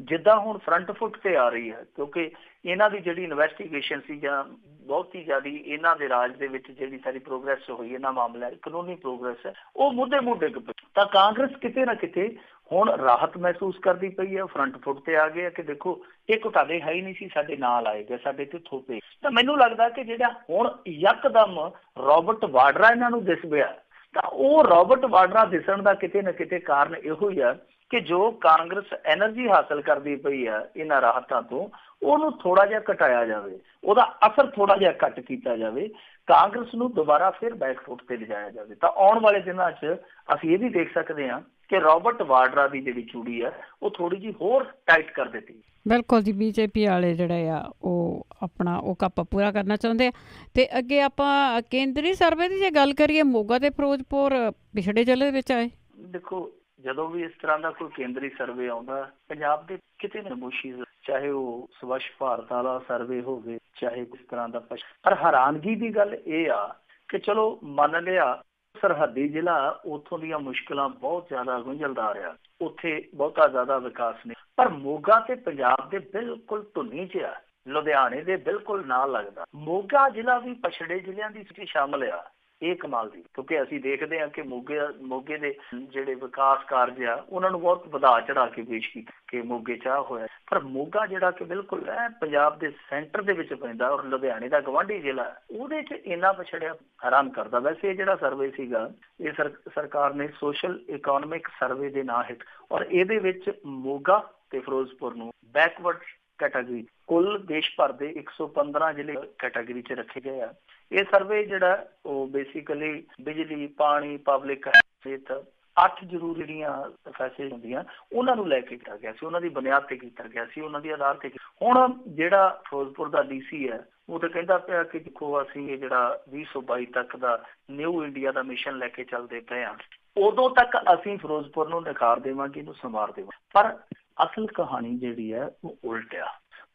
ਜਿੱਦਾਂ ਹੁਣ ਫਰੰਟ ਫੁੱਟ ਤੇ ਆ ਰਹੀ ਹੈ, ਕਿਉਂਕਿ ਇਹਨਾਂ ਦੀ ਜਿਹੜੀ ਇਨਵੈਸਟੀਗੇਸ਼ਨ ਸੀ ਜਾਂ ਬਹੁਤੀ ਜ਼ਿਆਦਾ ਇਹਨਾਂ ਦੇ ਰਾਜ ਦੇ ਵਿੱਚ ਜਿਹੜੀ ਸਾਰੀ ਪ੍ਰੋਗਰੈਸ ਹੋਈ ਇਹਨਾਂ ਮਾਮਲਿਆਂ ਕਾਨੂੰਨੀ ਪ੍ਰੋਗਰੈਸ ਹੈ ਉਹ ਮੁੱਦੇ ਤਾਂ ਕਾਂਗਰਸ ਕਿਤੇ ਨਾ ਕਿਤੇ ਹੁਣ ਰਾਹਤ ਮਹਿਸੂਸ ਕਰਦੀ ਪਈ ਹੈ, ਫਰੰਟ ਫੁੱਟ ਤੇ ਆ ਗਏ ਕਿ ਦੇਖੋ ਇਹ ਘੁਟਾਲੇ ਹੈ ਹੀ ਨਹੀਂ ਸੀ, ਸਾਡੇ ਨਾਲ ਆਏ ਗਏ, ਸਾਡੇ ਤੇ ਥੋਪੇ। ਤਾਂ ਮੈਨੂੰ ਲੱਗਦਾ ਕਿ ਜਿਹੜਾ ਹੁਣ ਯਕਦਮ ਰੋਬਰਟ ਵਾਡਰਾ ਇਹਨਾਂ ਨੂੰ ਦਿਸ ਪਿਆ, ਤਾਂ ਉਹ ਰੋਬਰਟ ਵਾਡਰਾ ਦਿਸਣ ਦਾ ਕਿਤੇ ਨਾ ਕਿਤੇ ਕਾਰਨ ਇਹੋ ਹੀ ਆ ਕਿ ਜੋ ਕਾਂਗਰਸ ਐਨਰਜੀ ਹਾਸਲ ਕਰਦੀ ਪਈ ਆ ਇਹਨਾਂ ਰਾਹਤਾਂ ਤੋਂ, ਉਹਨੂੰ ਥੋੜਾ ਜਿਹਾ ਘਟਾਇਆ ਜਾਵੇ, ਉਹਦਾ ਅਸਰ ਥੋੜਾ ਜਿਹਾ ਘੱਟ ਕੀਤਾ ਜਾਵੇ, ਕਾਂਗਰਸ ਨੂੰ ਦੁਬਾਰਾ ਫਿਰ ਬੈਕਫੁੱਟ ਤੇ ਲਿਜਾਇਆ ਜਾਵੇ। ਤਾਂ ਆਉਣ ਵਾਲੇ ਦਿਨਾਂ 'ਚ ਅਸੀਂ ਇਹ ਵੀ ਦੇਖ ਸਕਦੇ ਹਾਂ ਕਿ ਰੋਬਰਟ ਵਾਡਰਾ ਦੀ ਜਿਹੜੀ ਚੂੜੀ ਆ ਉਹ ਥੋੜੀ ਜਿਹੀ ਹੋਰ ਟਾਈਟ ਕਰ ਦਿੱਤੀ। ਬਿਲਕੁਲ ਜੀ, ਬੀਜੇਪੀ ਵਾਲੇ ਜਿਹੜੇ ਆ ਉਹ ਆਪਣਾ ਉਹ ਕੱਪ ਪੂਰਾ ਕਰਨਾ ਚਾਹੁੰਦੇ ਆ। ਤੇ ਅੱਗੇ ਆਪਾਂ ਕੇਂਦਰੀ ਸਰਵੇ ਦੀ ਜੇ ਗੱਲ ਕਰੀਏ, ਮੋਗਾ ਤੇ ਫਿਰੋਜ਼ਪੁਰ ਪਿਛੜੇ ਜ਼ਿਲ੍ਹੇ ਵਿੱਚ ਆਏ। ਦੇਖੋ ਜਦੋਂ ਵੀ ਇਸ ਤਰ੍ਹਾਂ ਦਾ ਕੋਈ ਕੇਂਦਰੀ ਸਰਵੇ ਆਉਂਦਾ ਪੰਜਾਬ ਦੇ ਕਿਤੇ ਨਾ ਨਮੋਸ਼ੀ, ਚਾਹੇ ਉਹ ਸਵੱਛ ਭਾਰਤ ਵਾਲਾ ਸਰਵੇ ਹੋਵੇ, ਚਾਹੇ ਕਿਸ ਤਰ੍ਹਾਂ ਦਾ, ਪਰ ਹੈਰਾਨਗੀ ਦੀ ਗੱਲ ਇਹ ਆ ਕਿ ਚਲੋ ਮੰਨ ਲਿਆ ਸਰਹੱਦੀ ਜ਼ਿਲ੍ਹਾ, ਉੱਥੋਂ ਦੀਆਂ ਮੁਸ਼ਕਿਲਾਂ ਬਹੁਤ ਜ਼ਿਆਦਾ ਗੁੰਝਲਦਾਰ ਆ, ਉੱਥੇ ਬਹੁਤਾ ਜ਼ਿਆਦਾ ਵਿਕਾਸ ਨਹੀਂ, ਪਰ ਮੋਗਾ ਤੇ ਪੰਜਾਬ ਦੇ ਬਿਲਕੁਲ ਧੁਨੀ 'ਚ ਆ, ਲੁਧਿਆਣੇ ਦੇ ਬਿਲਕੁਲ ਨਾਲ ਲੱਗਦਾ। ਮੋਗਾ ਜ਼ਿਲ੍ਹਾ ਵੀ ਪਛੜੇ ਜ਼ਿਲ੍ਹਿਆਂ ਦੀ ਸੂਚੀ ਸ਼ਾਮਲ ਆ। ਇਹ ਕਮਾਲ ਦੀ, ਕਿਉਂਕਿ ਅਸੀਂ ਦੇਖਦੇ ਹਾਂ ਕਿ ਮੋਗੇ ਦੇ ਜਿਹੜੇ ਵਿਕਾਸ ਕਾਰਜ ਆ ਉਹਨਾਂ ਨੂੰ ਬਹੁਤ ਵਧਾ ਚੜਾ ਕੇ ਪੇਸ਼ ਕੀਤਾ ਕਿ ਮੋਗੇ 'ਚ ਹੋਇਆ, ਪਰ ਮੋਗਾ ਜਿਹੜਾ ਕਿ ਬਿਲਕੁਲ ਪੰਜਾਬ ਦੇ ਸੈਂਟਰ ਦੇ ਵਿੱਚ ਪੈਂਦਾ ਔਰ ਲੁਧਿਆਣੇ ਦਾ ਗਵਾਂਢੀ ਜ਼ਿਲ੍ਹਾ, ਉਹਦੇ 'ਚ ਇੰਨਾ ਪਛੜਿਆ ਹੈਰਾਨ ਕਰਦਾ। ਵੈਸੇ ਇਹ ਜਿਹੜਾ ਸਰਵੇ ਸੀਗਾ ਇਹ ਸਰਕਾਰ ਨੇ ਸੋਸ਼ਲ ਇਕੋਨੋਮਿਕ ਸਰਵੇ ਦੇ ਨਾਂ ਹੇਠ, ਔਰ ਇਹਦੇ ਵਿੱਚ ਮੋਗਾ ਤੇ ਫਿਰੋਜ਼ਪੁਰ ਨੂੰ ਬੈਕਵਰਡ ਕੈਟਾਗਰੀ, ਕੁੱਲ ਦੇਸ਼ ਭਰ ਦੇ 115 ਜ਼ਿਲ੍ਹੇ ਕੈਟਾਗਰੀ 'ਚ ਰੱਖੇ ਗਏ ਆ। ਇਹ ਸਰਵੇ ਜਿਹੜਾ ਉਹ ਬੇਸਿਕਲੀ ਬਿਜਲੀ, ਪਾਣੀ, ਪਬਲਿਕ ਹੈਲਥ, 8 ਜ਼ਰੂਰੀ ਜਿਹੜੀਆਂ ਫੈਸਿਲਿਟੀ ਹੁੰਦੀਆਂ ਉਹਨਾਂ ਨੂੰ ਲੈ ਕੇ ਕੀਤਾ ਗਿਆ ਸੀ, ਉਹਨਾਂ ਦੀ ਬੁਨਿਆਦ ਤੇ ਕੀਤਾ ਗਿਆ ਸੀ, ਉਹਨਾਂ ਦੀ ਆਧਾਰ ਤੇ। ਹੁਣ ਜਿਹੜਾ ਫਿਰੋਜ਼ਪੁਰ ਦਾ DC ਹੈ ਉਹ ਤਾਂ ਕਹਿੰਦਾ ਪਿਆ ਕਿ ਦੇਖੋ ਅਸੀਂ ਇਹ ਜਿਹੜਾ 2022 ਤੱਕ ਦਾ ਨਿਊ ਇੰਡੀਆ ਦਾ ਮਿਸ਼ਨ ਲੈ ਕੇ ਚੱਲਦੇ ਪਏ ਹਾਂ, ਉਦੋਂ ਤੱਕ ਅਸੀਂ ਫਿਰੋਜ਼ਪੁਰ ਨੂੰ ਨਿਖਾਰ ਦੇਵਾਂਗੇ, ਇਹਨੂੰ ਸੰਵਾਰ ਦੇਵਾਂਗੇ। ਪਰ ਅਸਲ ਕਹਾਣੀ ਜਿਹੜੀ ਹੈ ਉਹ ਉਲਟ ਆ।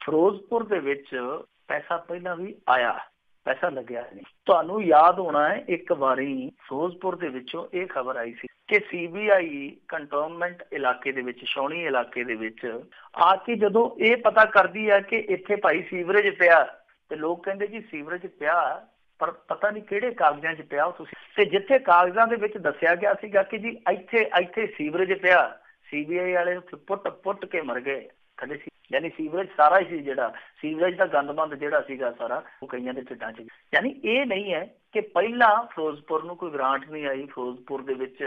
ਫਿਰੋਜ਼ਪੁਰ ਦੇ ਵਿੱਚ ਪੈਸਾ ਪਹਿਲਾਂ ਵੀ ਆਇਆ, ਪੈਸਾ ਲੱਗਿਆ ਨਹੀਂ। ਤੁਹਾਨੂੰ ਯਾਦ ਹੋਣਾ ਹੈ ਇੱਕ ਵਾਰੀ ਫਿਰੋਜ਼ਪੁਰ ਦੇ ਵਿੱਚੋਂ ਇਹ ਖਬਰ ਆਈ ਸੀ ਕਿ CBI ਕੰਟੋਨਮੈਂਟ ਇਲਾਕੇ ਦੇ ਵਿੱਚ, ਛਾਉਣੀ ਇਲਾਕੇ ਦੇ ਵਿੱਚ ਆ ਕੇ ਜਦੋਂ ਇਹ ਪਤਾ ਕਰਦੀ ਹੈ ਕਿ ਇੱਥੇ ਭਾਈ ਸੀਵਰੇਜ ਪਿਆ, ਤੇ ਲੋਕ ਕਹਿੰਦੇ ਜੀ ਸੀਵਰੇਜ ਪਿਆ ਪਰ ਪਤਾ ਨਹੀਂ ਕਿਹੜੇ ਕਾਗਜ਼ਾਂ 'ਚ ਪਿਆ ਤੁਸੀਂ, ਤੇ ਜਿੱਥੇ ਕਾਗਜ਼ਾਂ ਦੇ ਵਿੱਚ ਦੱਸਿਆ ਗਿਆ ਸੀਗਾ ਕਿ ਜੀ ਇੱਥੇ ਸੀਵਰੇਜ ਪਿਆ, CBI ਵਾਲੇ ਉੱਥੇ ਪੁੱਟ ਕੇ ਮਰ ਗਏ ਥੱਲੇ ਸੀ, ਯਾਨੀ ਸੀਵਰੇਜ ਸਾਰਾ ਹੀ ਸੀ, ਜਿਹੜਾ ਸੀਵਰੇਜ ਦਾ ਗੰਦਮੰਦ ਜਿਹੜਾ ਸੀਗਾ ਸਾਰਾ ਉਹ ਕਈਆਂ ਦੇ ਢਿੱਡਾਂ 'ਚ। ਯਾਨੀ ਇਹ ਨਹੀਂ ਹੈ ਕਿ ਪਹਿਲਾਂ ਫਿਰੋਜ਼ਪੁਰ ਨੂੰ ਕੋਈ ਗ੍ਰਾਂਟ ਨਹੀਂ ਆਈ, ਫਿਰੋਜ਼ਪੁਰ ਦੇ ਵਿੱਚ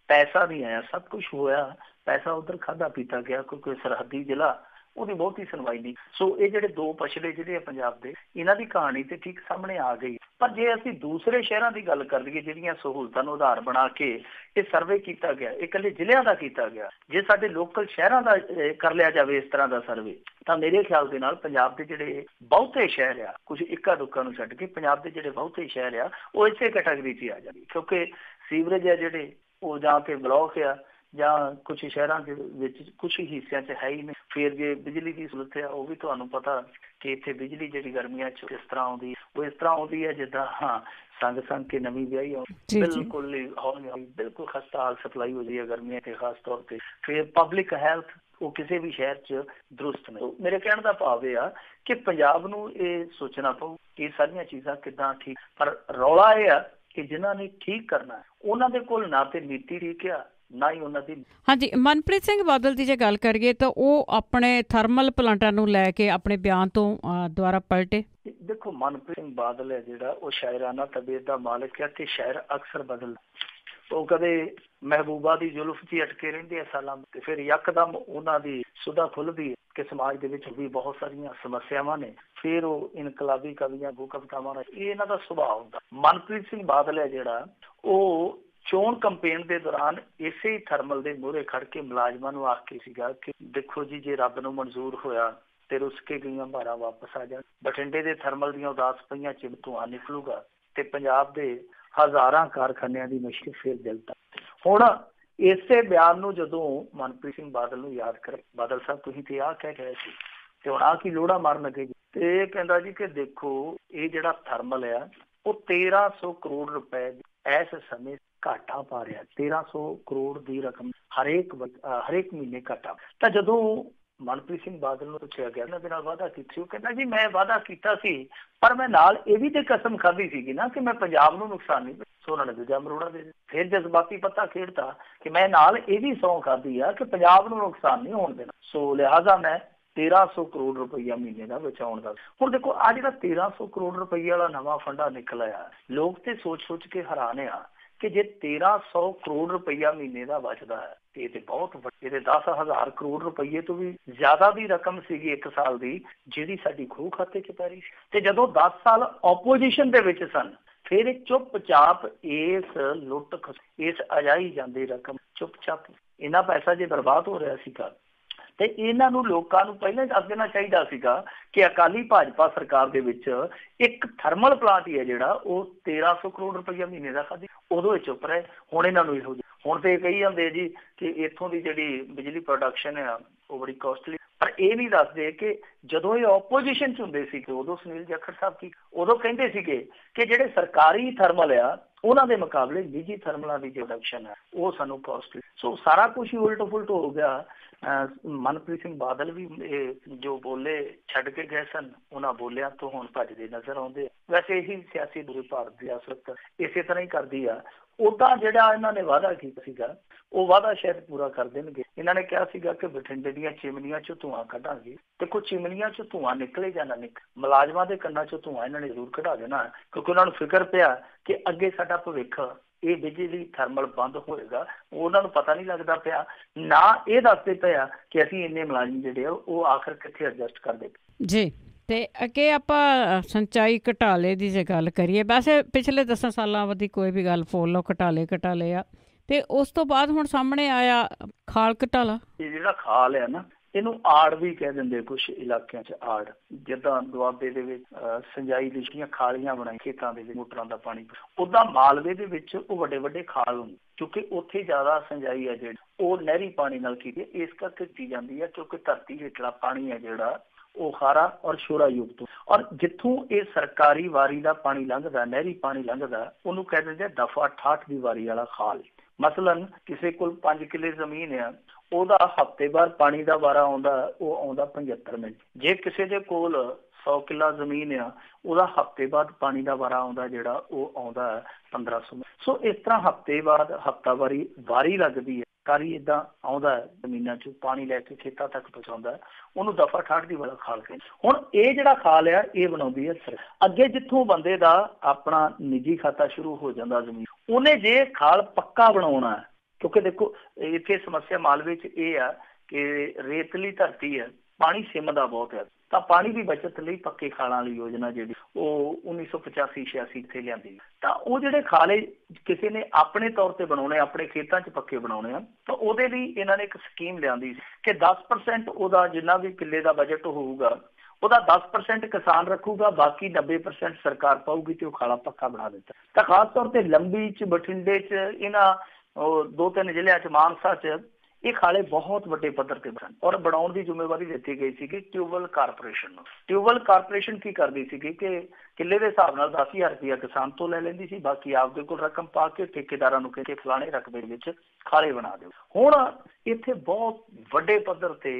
ਪੈਸਾ ਨਹੀਂ ਆਇਆ, ਸਭ ਕੁਝ ਹੋਇਆ, ਪੈਸਾ ਉੱਧਰ ਖਾਧਾ ਪੀਤਾ ਗਿਆ ਕਿਉਂਕਿ ਸਰਹੱਦੀ ਜ਼ਿਲ੍ਹਾ, ਉਹਦੀ ਬਹੁਤੀ ਸੁਣਵਾਈ ਨਹੀਂ। ਸੋ ਇਹ ਜਿਹੜੇ ਦੋ ਪਛੜੇ ਜਿਹੜੇ ਆ ਪੰਜਾਬ ਦੇ, ਇਹਨਾਂ ਦੀ ਕਹਾਣੀ ਤੇ ਠੀਕ ਸਾਹਮਣੇ ਆ ਗਈ। ਪਰ ਜੇ ਅਸੀਂ ਦੂਸਰੇ ਸ਼ਹਿਰਾਂ ਦੀ ਗੱਲ ਕਰ ਲਈਏ ਜਿਹੜੀਆਂ ਸਹੂਲਤਾਂ ਨੂੰ ਆਧਾਰ ਬਣਾ ਕੇ ਇਹ ਸਰਵੇ ਕੀਤਾ ਗਿਆ, ਇਹ ਇਕੱਲੇ ਜ਼ਿਲ੍ਹਿਆਂ ਦਾ ਕੀਤਾ ਗਿਆ, ਜੇ ਸਾਡੇ ਲੋਕਲ ਸ਼ਹਿਰਾਂ ਦਾ ਕਰ ਲਿਆ ਜਾਵੇ ਇਸ ਤਰ੍ਹਾਂ ਦਾ ਸਰਵੇ, ਤਾਂ ਮੇਰੇ ਖਿਆਲ ਦੇ ਨਾਲ ਪੰਜਾਬ ਦੇ ਜਿਹੜੇ ਬਹੁਤੇ ਸ਼ਹਿਰ ਆ, ਕੁਝ ਇੱਕਾ ਦੁੱਕਾ ਨੂੰ ਛੱਡ ਕੇ ਪੰਜਾਬ ਦੇ ਜਿਹੜੇ ਬਹੁਤੇ ਸ਼ਹਿਰ ਆ ਉਹ ਇਸੇ ਕੈਟਾਗਰੀ 'ਚ ਆ ਜਾਣਗੇ, ਕਿਉਂਕਿ ਸੀਵਰੇਜ ਆ ਜਿਹੜੇ ਉਹ ਜਾਂ ਤੇ ਬਲੌਕ ਆ ਜਾਂ ਕੁਛ ਸ਼ਹਿਰਾਂ ਦੇ ਵਿੱਚ ਕੁਛ ਹਿੱਸਿਆਂ 'ਚ ਹੈ ਹੀ ਨਹੀਂ। ਫਿਰ ਜੇ ਬਿਜਲੀ ਦੀ ਸਹੂਲਤ ਆ, ਉਹ ਵੀ ਤੁਹਾਨੂੰ ਪਤਾ ਕਿ ਇੱਥੇ ਬਿਜਲੀ ਜਿਹੜੀ ਗਰਮੀਆਂ 'ਚ ਇਸ ਤਰ੍ਹਾਂ ਆਉਂਦੀ, ਉਹ ਇਸ ਤਰ੍ਹਾਂ ਆਉਂਦੀ ਹੈ ਜਿੱਦਾਂ ਸੰਗ ਕੇ ਨਵੀਂ ਵਿਆਹੀ ਆਉਂਦੀ, ਬਿਲਕੁਲ ਖਸਤਾ ਹਾਲ ਸਪਲਾਈ ਹੋ ਰਹੀ ਹੈ ਗਰਮੀਆਂ ਤੇ ਖਾਸ ਤੌਰ ਤੇ। ਫਿਰ ਪਬਲਿਕ ਹੈਲਥ ਉਹ ਕਿਸੇ ਵੀ ਸ਼ਹਿਰ 'ਚ ਦਰੁਸਤ ਨਹੀਂ। ਮੇਰੇ ਕਹਿਣ ਦਾ ਭਾਵ ਇਹ ਆ ਕਿ ਪੰਜਾਬ ਨੂੰ ਇਹ ਸੋਚਣਾ ਪਊ ਕਿ ਇਹ ਸਾਰੀਆਂ ਚੀਜ਼ਾਂ ਕਿੱਦਾਂ ਠੀਕ, ਪਰ ਰੌਲਾ ਇਹ ਆ ਕਿ ਜਿਨ੍ਹਾਂ ਨੇ ਠੀਕ ਕਰਨਾ ਉਹਨਾਂ ਦੇ ਕੋਲ ਨਾ ਤੇ ਨੀਤੀ ਠੀਕ ਆ ਨਾ ਹੀ ਉਹਨਾਂ ਦੀ। ਹਾਂਜੀ, ਮਨਪ੍ਰੀਤ ਸਿੰਘ ਬਾਦਲ ਦੀ ਜੇ ਗੱਲ ਕਰੀਏ ਤਾਂ ਉਹ ਆਪਣੇ ਥਰਮਲ ਪਲਾਂਟਾਂ ਨੂੰ ਲੈ ਕੇ ਆਪਣੇ ਬਿਆਨ ਤੋਂ ਦੁਆਰਾ ਪਲਟੇ। ਦੇਖੋ ਮਨਪ੍ਰੀਤ ਸਿੰਘ ਬਾਦਲ ਹੈ ਜਿਹੜਾ ਉਹ ਸ਼ਾਇਰਾਨਾ ਤਬੀਅਤ ਦਾ ਮਾਲਕ ਹੈ ਤੇ ਸ਼ਾਇਰ ਅਕਸਰ ਬਦਲ, ਉਹ ਕਦੇ ਮਹਿਬੂਬਾ ਦੀ ਜ਼ੁਲਫ 'ਚ ਅਟਕੇ ਰਹਿੰਦੇ ਆ ਸਾਲਾਂ, ਤੇ ਫਿਰ ਯਕਦਮ ਉਹਨਾਂ ਦੀ ਸੁਧਾ ਖੁੱਲਦੀ ਹੈ ਕਿ ਸਮਾਜ ਦੇ ਵਿੱਚ ਵੀ ਬਹੁਤ ਸਾਰੀਆਂ ਸਮੱਸਿਆਵਾਂ ਨੇ, ਫਿਰ ਉਹ ਇਨਕਲਾਬੀ ਕਵੀਆਂ ਕਵਿਤਾਵਾਂ ਦਾ ਇਹ ਇਹਨਾਂ ਦਾ ਸੁਭਾਅ ਹੁੰਦਾ। ਮਨਪ੍ਰੀਤ ਸਿੰਘ ਬਾਦਲ ਹੈ ਜਿਹੜਾ ਉਹ ਚੋਣ ਕੰਪੇਨ ਦੇ ਦੌਰਾਨ ਇਸੇ ਹੀ ਥਰਮਲ ਦੇ ਮੂਹਰੇ ਖੜ ਕੇ ਮੁਲਾਜ਼ਮਾਂ ਨੂੰ ਆਖ ਕੇ ਸੀਗਾ ਕਿ ਦੇਖੋ ਜੀ ਜੇ ਰੱਬ ਨੂੰ ਮਨਜ਼ੂਰ ਹੋਇਆ ਤੇ ਰੁੱਸ ਕੇ ਗਈਆਂ ਭਾਰਾਂ ਵਾਪਸ ਆ ਜਾਣ, ਬਠਿੰਡੇ ਦੇ ਥਰਮਲ ਦੀਆਂ ਉਦਾਸ ਪਈਆਂ ਚਿਮ ਧੂੰਆਂ ਨਿਕਲੂਗਾ ਤੇ ਪੰਜਾਬ ਦੇ ਹਜ਼ਾਰਾਂ ਕਾਰਖਾਨਿਆਂ ਦੀ ਮੁਸ਼ਕਿਲ ਫਿਰ ਜਲਦਾ। ਹੁਣ ਇਸੇ ਬਿਆਨ ਨੂੰ ਜਦੋਂ ਮਨਪ੍ਰੀਤ ਸਿੰਘ ਬਾਦਲ ਨੂੰ ਯਾਦ ਕਰੇ, ਬਾਦਲ ਸਾਹਿਬ ਤੁਸੀਂ ਤੇ ਆਹ ਕਹਿ ਗਏ ਸੀ ਤੇ ਹੁਣ ਆਹ ਕੀ ਲੋੜਾ ਮਾਰਨ ਲੱਗੇ ਜੀ, ਤੇ ਇਹ ਕਹਿੰਦਾ ਜੀ ਕਿ ਦੇਖੋ ਇਹ ਜਿਹੜਾ ਥਰਮਲ ਆ ਉਹ 1300 ਕਰੋੜ ਰੁਪਏ ਇਸ ਸਮੇਂ ਘਾਟਾ ਪਾ ਰਿਹਾ, 1300 ਕਰੋੜ ਦੀ ਰਕਮ ਹਰੇਕ ਮਹੀਨੇ ਘਾਟਾ। ਤਾਂ ਜਦੋਂ ਮਨਪ੍ਰੀਤ ਸਿੰਘ ਬਾਦਲ ਨੂੰ ਪੁੱਛਿਆ ਗਿਆ ਇਹਨਾਂ ਦੇ ਨਾਲ ਵਾਅਦਾ ਕੀਤਾ ਸੀ, ਉਹ ਕਹਿੰਦਾ ਜੀ ਮੈਂ ਵਾਅਦਾ ਕੀਤਾ ਸੀ ਪਰ ਮੈਂ ਨਾਲ ਇਹ ਵੀ ਤੇ ਕਸਮ ਖਾਧੀ ਸੀਗੀ ਨਾ ਕਿ ਮੈਂ ਪੰਜਾਬ ਨੂੰ ਨੁਕਸਾਨ ਨਹੀਂ। ਸੋ ਉਹਨਾਂ ਨੇ ਦੂਜਾ ਮਰੋੜਾ ਦੇ ਫਿਰ ਜਜ਼ਬਾਤੀ ਪੱਤਾ ਖੇਡਤਾ ਕਿ ਮੈਂ ਨਾਲ ਇਹ ਵੀ ਸਹੁੰ ਖਾਧੀ ਆ ਕਿ ਪੰਜਾਬ ਨੂੰ ਨੁਕਸਾਨ ਨਹੀਂ ਹੋਣ ਦੇਣਾ, ਸੋ ਲਿਹਾਜ਼ਾ ਮੈਂ 1300 ਕਰੋੜ ਰੁਪਈਆ ਮਹੀਨੇ ਦਾ ਬਚਾਉਣ ਦਾ। ਹੁਣ ਦੇਖੋ ਆ ਜਿਹੜਾ 1300 ਕਰੋੜ ਰੁਪਈਆ ਵਾਲਾ ਨਵਾਂ ਫੰਡਾ ਨਿਕਲ ਆਇਆ, ਲੋਕ ਤੇ ਸੋਚ ਕੇ ਹੈਰਾਨ ਆ ਕਿ ਜੇ 1300 ਕਰੋੜ ਰੁਪਈਆ ਮਹੀਨੇ ਦਾ ਬਚਦਾ ਹੈ ਤੇ ਇਹ ਤੇ ਬਹੁਤ ਵੱਡੇ, ਤੇ 10,000 ਕਰੋੜ ਰੁਪਈਏ ਤੋਂ ਵੀ ਜ਼ਿਆਦਾ ਦੀ ਰਕਮ ਸੀਗੀ ਇੱਕ ਸਾਲ ਦੀ ਜਿਹੜੀ ਸਾਡੀ ਖੂਹ ਖਾਤੇ 'ਚ ਪੈ ਰਹੀ ਸੀ। ਤੇ ਜਦੋਂ 10 ਸਾਲ ਆਪੋਜੀਸ਼ਨ ਦੇ ਵਿੱਚ ਸਨ ਫਿਰ ਇਹ ਚੁੱਪ-ਚਾਪ ਇਸ ਲੁੱਟ ਇਸ ਅਜਾਈ ਜਾਂਦੀ ਰਕਮ ਚੁੱਪ-ਚਾਪ ਇੰਨਾ ਪੈਸਾ ਜੇ ਬਰਬਾਦ ਹੋ ਰਿਹਾ ਸੀਗਾ ਤੇ ਇਹਨਾਂ ਨੂੰ ਲੋਕਾਂ ਨੂੰ ਪਹਿਲਾਂ ਹੀ ਦੱਸ ਦੇਣਾ ਚਾਹੀਦਾ ਸੀਗਾ ਕਿ ਅਕਾਲੀ ਭਾਜਪਾ ਸਰਕਾਰ ਦੇ ਵਿੱਚ ਇੱਕ ਥਰਮਲ ਪਲਾਂਟ ਹੀ ਹੈ ਜਿਹੜਾ ਉਹ 1300 ਕਰੋੜ ਰੁਪਈਆ ਮਹੀਨੇ ਦਾ ਖਾਧੀ, ਉਦੋਂ ਇਹ ਚੁੱਪ ਰਹੇ। ਹੁਣ ਇਹਨਾਂ ਨੂੰ ਇਹੋ ਜਿਹੀ ਹੁਣ ਤੇ ਕਹੀ ਜਾਂਦੇ ਜੀ ਕਿ ਇੱਥੋਂ ਦੀ ਜਿਹੜੀ ਬਿਜਲੀ ਪ੍ਰੋਡਕਸ਼ਨ ਆ ਉਹ ਬੜੀ ਕੋਸਟਲੀ, ਪਰ ਇਹ ਨਹੀਂ ਦੱਸਦੇ ਕਿ ਜਦੋਂ ਇਹ ਆਪੋਜੀਸ਼ਨ 'ਚ ਹੁੰਦੇ ਸੀ ਕਿ ਉਦੋਂ ਸੁਨੀਲ ਜਾਖੜ ਸਾਹਿਬ ਕੀ ਉਦੋਂ ਕਹਿੰਦੇ ਸੀਗੇ ਕਿ ਜਿਹੜੇ ਸਰਕਾਰੀ ਥਰਮਲ ਆ ਉਹਨਾਂ ਦੇ ਮੁਕਾਬਲੇ ਨਿੱਜੀ ਥਰਮਲਾਂ ਦੀ ਪ੍ਰੋਡਕਸ਼ਨ ਹੈ ਉਹ ਸਾਨੂੰ ਕੋਸਟਲੀ। ਸੋ ਸਾਰਾ ਕੁਝ ਹੀ ਉਲਟ ਫੁਲਟ ਹੋ ਗਿਆ। ਮਨਪ੍ਰੀਤ ਸਿੰਘ ਬਾਦਲ ਵੀ ਇਹ ਜੋ ਬੋਲੇ ਛੱਡ ਕੇ ਗਏ ਸਨ, ਉਹਨਾਂ ਬੋਲਿਆਂ ਤੋਂ ਹੁਣ ਭੱਜਦੇ ਨਜ਼ਰ ਆਉਂਦੇ। ਵੈਸੇ ਇਹੀ ਸਿਆਸੀ ਦੂਰੇ ਭਾਰਤ ਦੀ ਸਿਆਸਤ ਇਸੇ ਤਰ੍ਹਾਂ ਹੀ ਕਰਦੀ ਆ। ਉਦਾਂ ਜਿਹੜਾ ਇਹਨਾਂ ਨੇ ਵਾਅਦਾ ਕੀਤਾ ਸੀਗਾ ਉਹ ਵਾਅਦਾ ਸ਼ਾਇਦ ਪੂਰਾ ਕਰ ਦੇਣਗੇ। ਇਹਨਾਂ ਨੇ ਕਿਹਾ ਸੀਗਾ ਕਿ ਬਠਿੰਡੇ ਦੀਆਂ ਚਿਮਨੀਆਂ 'ਚੋਂ ਧੂੰਆਂ ਕੱਢਾਂਗੇ, ਤੇ ਕੋਈ ਚਿਮਨੀਆਂ 'ਚੋਂ ਧੂੰਆਂ ਨਿਕਲੇ ਜਾਂ ਨਾ ਨਿਕਲੇ, ਮੁਲਾਜ਼ਮਾਂ ਦੇ ਕੰਨਾਂ 'ਚੋਂ ਧੂੰਆਂ ਇਹਨਾਂ ਨੇ ਜ਼ਰੂਰ ਕਢਾ ਦੇਣਾ, ਕਿਉਂਕਿ ਉਹਨਾਂ ਨੂੰ ਫਿਕਰ ਪਿਆ ਕਿ ਅੱਗੇ ਸਾਡਾ ਭਵਿੱਖ ਇਹ ਬਿਜਲੀ ਥਰਮਲ ਬੰਦ ਹੋਏਗਾ। ਉਹਨਾਂ ਨੂੰ ਪਤਾ ਨਹੀਂ ਲੱਗਦਾ ਪਿਆ, ਨਾ ਇਹ ਦੱਸਦੇ ਪਿਆ ਕਿ ਅਸੀਂ ਇੰਨੇ ਮੁਲਾਜ਼ਮ ਜਿਹੜੇ ਆ ਉਹ ਆਖਰ ਕਿੱਥੇ ਐਡਜਸਟ ਕਰਦੇ ਜੀ। ਤੇ ਅੱਗੇ ਆਪਾਂ ਸਿੰਚਾਈ ਘਟਾਲੇ ਦੀ ਜੇ ਗੱਲ ਕਰੀਏ, ਵੈਸੇ ਪਿਛਲੇ 10 ਸਾਲਾਂ ਵਧੀ ਕੋਈ ਵੀ ਗੱਲ ਫੋਲ ਲਓ ਘਟਾਲੇ ਆ, ਤੇ ਉਸ ਤੋਂ ਬਾਅਦ ਹੁਣ ਸਾਹਮਣੇ ਆਇਆ ਖਾਲ ਘਟਾਲਾ। ਇਹ ਜਿਹੜਾ ਖਾਲ ਹੈ ਨਾ ਇਹਨੂੰ ਆੜ ਵੀ ਕਹਿ ਦਿੰਦੇ ਕੁਛ ਇਲਾਕਿਆਂ 'ਚ, ਆੜ ਜਿੱਦਾਂ ਦੁਆਬੇ ਦੇ ਵਿੱਚ ਸਿੰਜਾਈ ਲਈ ਜਿਹੜੀਆਂ ਖਾਲੀਆਂ ਬਣਾਈ ਖੇਤਾਂ ਦੇ ਵਿੱਚ ਮੋਟਰਾਂ ਦਾ ਪਾਣੀ, ਉੱਦਾਂ ਮਾਲਵੇ ਦੇ ਵਿੱਚ ਉਹ ਵੱਡੇ ਵੱਡੇ ਖਾਲ ਹੁੰਦੇ ਕਿਉਂਕਿ ਉੱਥੇ ਜ਼ਿਆਦਾ ਸਿੰਜਾਈ ਹੈ ਜਿਹੜੀ ਉਹ ਨਹਿਰੀ ਪਾਣੀ ਨਾਲ ਕੀਤੀ ਇਸ ਕਰਕੇ ਕੀਤੀ ਜਾਂਦੀ ਹੈ ਕਿਉਂਕਿ ਧਰਤੀ ਹੇਠਲਾ ਪਾਣੀ ਹੈ ਜਿਹੜਾ ਉਹ ਖਾਰਾ ਔਰ ਸ਼ੋਰਾ ਯੁਕਤ, ਔਰ ਜਿੱਥੋਂ ਇਹ ਸਰਕਾਰੀ ਵਾਰੀ ਦਾ ਪਾਣੀ ਲੰਘਦਾ ਨਹਿਰੀ ਪਾਣੀ ਲੰਘਦਾ ਉਹਨੂੰ ਕਹਿ ਦਿੰਦੇ ਦਫਾ 68 ਦੀ ਵਾਰੀ ਵਾਲਾ ਖਾਲ। ਮਸਲਨ ਕਿਸੇ ਕੋਲ 5 ਕਿੱਲੇ ਜ਼ਮੀਨ ਆ, ਉਹਦਾ ਹਫ਼ਤੇ ਬਾਅਦ ਪਾਣੀ ਦਾ ਵਾਰਾ ਆਉਂਦਾ, ਉਹ ਆਉਂਦਾ 75 ਮਿੰਟ। ਜੇ ਕਿਸੇ ਦੇ ਕੋਲ 100 ਕਿੱਲਾ ਜ਼ਮੀਨ ਆ ਉਹਦਾ ਹਫ਼ਤੇ ਬਾਅਦ ਪਾਣੀ ਦਾ ਵਾਰਾ ਆਉਂਦਾ ਜਿਹੜਾ ਉਹ ਆਉਂਦਾ 1500 ਮਿੰਟ। ਸੋ ਇਸ ਤਰ੍ਹਾਂ ਹਫ਼ਤੇ ਬਾਅਦ ਹਫ਼ਤਾਵਾਰੀ ਵਾਰੀ ਲੱਗਦੀ ਹੈ, ਕਾਰੀ ਏਦਾਂ ਆਉਂਦਾ ਜ਼ਮੀਨਾਂ 'ਚ ਪਾਣੀ ਲੈ ਕੇ ਖੇਤਾਂ ਤੱਕ ਪਹੁੰਚਾਉਂਦਾ, ਉਹਨੂੰ ਦਫਾ 68 ਦੀ ਵਾਲਾ ਖਾਲ ਕਹਿੰਦੇ। ਹੁਣ ਇਹ ਜਿਹੜਾ ਖਾਲ ਆ ਇਹ ਬਣਾਉਂਦੀ ਹੈ ਅੱਗੇ ਜਿੱਥੋਂ ਬੰਦੇ ਦਾ ਆਪਣਾ ਨਿੱਜੀ ਖਾਤਾ ਸ਼ੁਰੂ ਹੋ ਜਾਂਦਾ ਜ਼ਮੀਨ, ਉਹਨੇ ਜੇ ਖਾਲ ਪੱਕਾ ਬਣਾਉਣਾ ਹੈ ਕਿਉਂਕਿ ਦੇਖੋ ਇੱਥੇ ਸਮੱਸਿਆ ਮਾਲਵੇ 'ਚ ਇਹ ਆ ਕਿ ਰੇਤਲੀ ਧਰਤੀ ਹੈ, ਪਾਣੀ ਸਿਮਦਾ ਬਹੁਤ ਹੈ, ਤਾਂ ਪਾਣੀ ਦੀ ਬਚਤ ਲਈ ਪੱਕੇ ਖਾਲਾਂ ਵਾਲੀ ਯੋਜਨਾ ਜਿਹੜੀ ਉਹ 1985-86 ਇੱਥੇ ਲਿਆਂਦੀ। ਤਾਂ ਉਹ ਜਿਹੜੇ ਖਾਲੇ ਕਿਸੇ ਨੇ ਆਪਣੇ ਤੌਰ ਤੇ ਬਣਾਉਣੇ, ਆਪਣੇ ਖੇਤਾਂ 'ਚ ਪੱਕੇ ਬਣਾਉਣੇ ਆ, ਤਾਂ ਉਹਦੇ ਲਈ ਇਹਨਾਂ ਨੇ ਇੱਕ ਸਕੀਮ ਲਿਆਂਦੀ ਕਿ 10% ਉਹਦਾ ਜਿੰਨਾ ਵੀ ਕਿੱਲੇ ਦਾ ਬਜਟ ਹੋਊਗਾ ਉਹਦਾ 10% ਕਿਸਾਨ ਰੱਖੂਗਾ, ਬਾਕੀ 90% ਸਰਕਾਰ ਪਾਊਗੀ ਤੇ ਉਹ ਖਾਲਾ ਪੱਕਾ ਬਣਾ ਦਿੱਤਾ। ਤਾਂ ਖਾਸ ਤੌਰ ਤੇ ਲੰਬੀ 'ਚ, ਬਠਿੰਡੇ 'ਚ, ਇਹਨਾਂ 2-3 ਜ਼ਿਲ੍ਹਿਆਂ 'ਚ, ਮਾਨਸਾ 'ਚ ਇਹ ਖਾਲੇ ਬਹੁਤ ਵੱਡੇ ਪੱਧਰ ਤੇ ਬਣ ਔਰ ਬਣਾਉਣ ਦੀ ਜ਼ਿੰਮੇਵਾਰੀ ਦਿੱਤੀ ਗਈ ਸੀਗੀ ਟਿਊਬਵੈਲ ਕਾਰਪੋਰੇਸ਼ਨ ਨੂੰ। ਟਿਊਬਵੈਲ ਕਾਰਪੋਰੇਸ਼ਨ ਕੀ ਕਰਦੀ ਸੀਗੀ ਕਿ ਕਿੱਲੇ ਦੇ ਹਿਸਾਬ ਨਾਲ 10,000 ਰੁਪਇਆ ਕਿਸਾਨ ਤੋਂ ਲੈ ਲੈਂਦੀ ਸੀ, ਬਾਕੀ ਆਪਦੇ ਕੋਲ ਰਕਮ ਪਾ ਕੇ ਠੇਕੇਦਾਰਾਂ ਨੂੰ ਕਹਿੰਦੇ ਫਲਾਣੇ ਰਕਬੇ ਵਿੱਚ ਖਾਲੇ ਬਣਾ ਦਿਓ। ਹੁਣ ਇੱਥੇ ਬਹੁਤ ਵੱਡੇ ਪੱਧਰ ਤੇ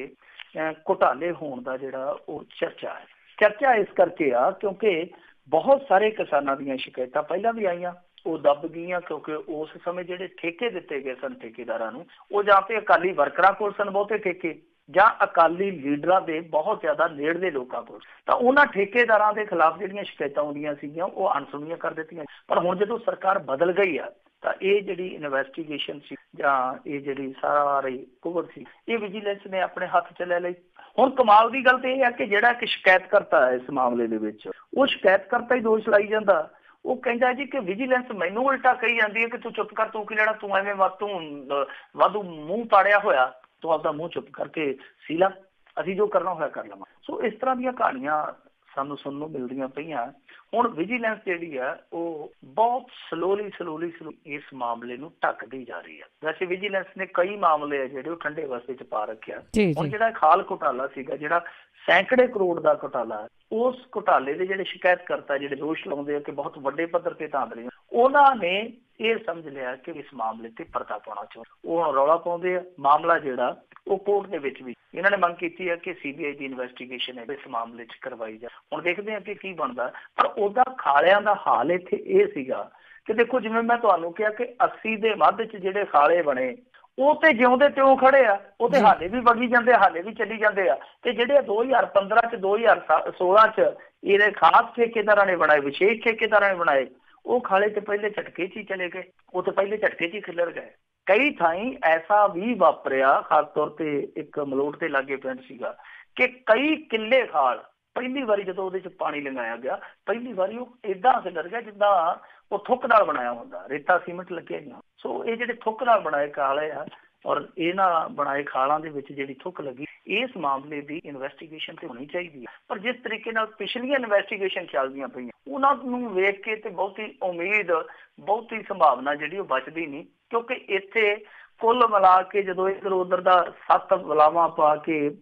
ਘੁਟਾਲੇ ਹੋਣ ਦਾ ਜਿਹੜਾ ਉਹ ਚਰਚਾ ਇਸ ਕਰਕੇ ਆ ਕਿਉਂਕਿ ਬਹੁਤ ਸਾਰੇ ਕਿਸਾਨਾਂ ਦੀਆਂ ਸ਼ਿਕਾਇਤਾਂ ਪਹਿਲਾਂ ਵੀ ਆਈਆਂ, ਉਹ ਦੱਬ ਗਈਆਂ ਕਿਉਂਕਿ ਉਸ ਸਮੇਂ ਜਿਹੜੇ ਠੇਕੇ ਦਿੱਤੇ ਗਏ ਸਨ ਠੇਕੇਦਾਰਾਂ ਨੂੰ ਉਹ ਜਾਂ ਤੇ ਅਕਾਲੀ ਵਰਕਰਾਂ ਕੋਲ ਸਨ ਬਹੁਤੇ ਠੇਕੇ, ਜਾਂ ਅਕਾਲੀ ਲੀਡਰਾਂ ਦੇ ਬਹੁਤ ਜ਼ਿਆਦਾ ਨੇੜਲੇ ਲੋਕਾਂ ਕੋਲ। ਤਾਂ ਉਹਨਾਂ ਠੇਕੇਦਾਰਾਂ ਦੇ ਖਿਲਾਫ ਜਿਹੜੀਆਂ ਸ਼ਿਕਾਇਤਾਂ ਆਉਂਦੀਆਂ ਸੀਗੀਆਂ ਉਹ ਅਣਸੁਣੀਆਂ ਕਰ ਦਿੱਤੀਆਂ। ਪਰ ਹੁਣ ਜਦੋਂ ਸਰਕਾਰ ਬਦਲ ਗਈ ਆ ਤਾਂ ਇਹ ਜਿਹੜੀ ਇਨਵੈਸਟੀਗੇਸ਼ਨ ਸੀ ਜਾਂ ਇਹ ਜਿਹੜੀ ਸਾਰੀ ਕੁਵਰ ਸੀ ਇਹ ਵਿਜੀਲੈਂਸ ਨੇ ਆਪਣੇ ਹੱਥ 'ਚ ਲੈ ਲਈ। ਹੁਣ ਕਮਾਲ ਦੀ ਗੱਲ ਤੇ ਇਹ ਹੈ ਕਿ ਜਿਹੜਾ ਇੱਕ ਸ਼ਿਕਾਇਤਕਰਤਾ ਹੈ ਇਸ ਮਾਮਲੇ ਦੇ ਵਿੱਚ ਉਹ ਸ਼ਿਕਾਇਤਕਰਤਾ ਹੀ ਦੋਸ਼ ਲਾਈ ਜਾਂਦਾ। ਉਹ ਕਹਿੰਦਾ ਜੀ ਕਿ ਵਿਜੀਲੈਂਸ ਮੈਨੂੰ ਉਲਟਾ ਕਹੀ ਜਾਂਦੀ ਹੈ ਕਿ ਤੂੰ ਚੁੱਪ ਕਰ, ਤੂੰ ਕੀ ਲੈਣਾ, ਤੂੰ ਐਵੇਂ ਵਾਧੂ ਮੂੰਹ ਪਾੜਿਆ ਹੋਇਆ, ਤੂੰ ਆਪਦਾ ਮੂੰਹ ਚੁੱਪ ਕਰਕੇ ਸੀ ਲਾ, ਅਸੀਂ ਜੋ ਕਰਨਾ ਹੋਇਆ ਕਰ ਲਵਾਂ। ਸੋ ਇਸ ਤਰ੍ਹਾਂ ਦੀਆਂ ਕਹਾਣੀਆਂ ਸਾਨੂੰ ਸੁਣਨ ਨੂੰ ਮਿਲਦੀਆਂ ਪਈਆਂ। ਹੁਣ ਵਿਜੀਲੈਂਸ ਜਿਹੜੀ ਆ ਉਹ ਬਹੁਤ ਸਲੋਲੀ ਇਸ ਮਾਮਲੇ ਨੂੰ ਢੱਕਦੀ ਜਾ ਰਹੀ ਹੈ। ਵੈਸੇ ਵਿਜੀਲੈਂਸ ਨੇ ਕਈ ਮਾਮਲੇ ਆ ਜਿਹੜੇ ਉਹ ਠੰਡੇ ਵਸਤੇ 'ਚ ਪਾ ਰੱਖਿਆ। ਹੁਣ ਜਿਹੜਾ ਖਾਲ ਘੁਟਾਲਾ ਸੀਗਾ ਜਿਹੜਾ ਸੈਂਕੜੇ ਕਰੋੜ ਦਾ ਘੁਟਾਲਾ, ਉਸ ਘੁਟਾਲੇ ਦੇ ਜਿਹੜੇ ਸ਼ਿਕਾਇਤਕਰਤਾ ਜਿਹੜੇ ਦੋਸ਼ ਲਾਉਂਦੇ ਆ ਕਿ ਬਹੁਤ ਵੱਡੇ ਪੱਧਰ ਤੇ ਧਾਂਦਲੀ, ਉਹਨਾਂ ਨੇ ਇਹ ਸਮਝ ਲਿਆ ਕਿ ਇਸ ਮਾਮਲੇ ਤੇ ਪਰਦਾ ਪਾਉਣਾ ਚਾਹੁੰਦੇ, ਉਹ ਰੌਲਾ ਪਾਉਂਦੇ ਆ। ਮਾਮਲਾ ਜਿਹੜਾ ਉਹ ਕੋਰਟ ਦੇ ਵਿੱਚ ਵੀ ਇਹਨਾਂ ਨੇ ਮੰਗ ਕੀਤੀ ਹੈ ਕਿ CBI ਦੀ ਇਨਵੈਸਟੀਗੇਸ਼ਨ ਇਸ ਮਾਮਲੇ 'ਚ ਕਰਵਾਈ ਜਾਏ। ਹੁਣ ਦੇਖਦੇ ਹਾਂ ਕਿ ਕੀ ਬਣਦਾ। ਪਰ ਉਹਦਾ ਖਾਲਿਆਂ ਦਾ ਹਾਲ ਇੱਥੇ ਇਹ ਸੀਗਾ ਕਿ ਦੇਖੋ, ਜਿਵੇਂ ਮੈਂ ਤੁਹਾਨੂੰ ਕਿਹਾ ਕਿ 80 ਦੇ ਮੱਧ 'ਚ ਜਿਹੜੇ ਖਾਲੇ ਬਣੇ ਉਹ ਤੇ ਜਿਉਂਦੇ ਤਿਉਂ ਖੜੇ ਆ, ਉਹ ਤੇ ਹਾਲੇ ਵੀ ਵਗੀ ਜਾਂਦੇ, ਹਾਲੇ ਵੀ ਚੱਲੀ ਜਾਂਦੇ ਆ। ਤੇ ਜਿਹੜੇ 2015 'ਚ 2016 'ਚ ਇਹਦੇ ਖਾਸ ਠੇਕੇਦਾਰਾਂ ਨੇ ਬਣਾਏ, ਵਿਸ਼ੇਸ਼ ਠੇਕੇਦਾਰਾਂ ਨੇ ਬਣਾਏ, ਉਹ ਖਾਲੇ ਤੇ ਪਹਿਲੇ ਝਟਕੇ 'ਚ ਹੀ ਚਲੇ ਗਏ, ਉਹ ਤੇ ਪਹਿਲੇ ਝਟਕੇ 'ਚ ਹੀ ਖਿਲਰ ਗਏ। ਕਈ ਥਾਈਂ ਐਸਾ ਵੀ ਵਾਪਰਿਆ, ਖਾਸ ਤੌਰ ਤੇ ਇੱਕ ਮਲੋਟ ਦੇ ਲਾਗੇ ਪਿੰਡ ਸੀਗਾ, ਕਿ ਕਈ ਕਿੱਲੇ ਖਾਲ ਪਹਿਲੀ ਵਾਰੀ ਜਦੋਂ ਉਹਦੇ 'ਚ ਪਾਣੀ ਲੰਘਾਇਆ ਗਿਆ, ਪਹਿਲੀ ਵਾਰੀ ਉਹ ਏਦਾਂ ਖਿਲਰ ਗਿਆ ਜਿੱਦਾਂ ਉਹ ਥੁੱਕ ਨਾਲ ਬਣਾਇਆ ਹੁੰਦਾ, ਰੇਤਾ ਸੀਮਿੰਟ ਲੱਗਿਆ ਗਿਆ। ਸੋ ਇਹ ਜਿਹੜੇ ਥੁੱਕ ਨਾਲ ਬਣਾਏ ਖਾਲੇ ਆ ਔਰ ਇਹਨਾਂ ਬਣਾਏ ਖਾਲਾਂ ਦੇ ਵਿੱਚ ਜਿਹੜੀ ਥੁੱਕ ਲੱਗੀ, ਇਸ ਮਾਮਲੇ ਦੀ ਇਨਵੈਸਟੀਗੇਸ਼ਨ ਤੇ ਹੋਣੀ ਚਾਹੀਦੀ ਹੈ। ਪਰ ਜਿਸ ਤਰੀਕੇ ਨਾਲ ਪਿਛਲੀਆਂ ਇਨਵੈਸਟੀਗੇਸ਼ਨ ਚੱਲਦੀਆਂ ਪਈਆਂ, ਉਹਨਾਂ ਨੂੰ ਵੇਖ ਕੇ ਤੇ ਬਹੁਤੀ ਉਮੀਦ, ਬਹੁਤੀ ਸੰਭਾਵਨਾ ਜਿਹੜੀ ਉਹ ਬਚਦੀ ਨਹੀਂ, ਕਿਉਂਕਿ ਇੱਥੇ ਕੁੱਲ ਮਿਲਾ ਕੇ ਜਦੋਂ ਇੱਧਰ ਉੱਧਰ ਦਾ 7 ਬਲਾਵਾਂ ਪਾ ਕੇ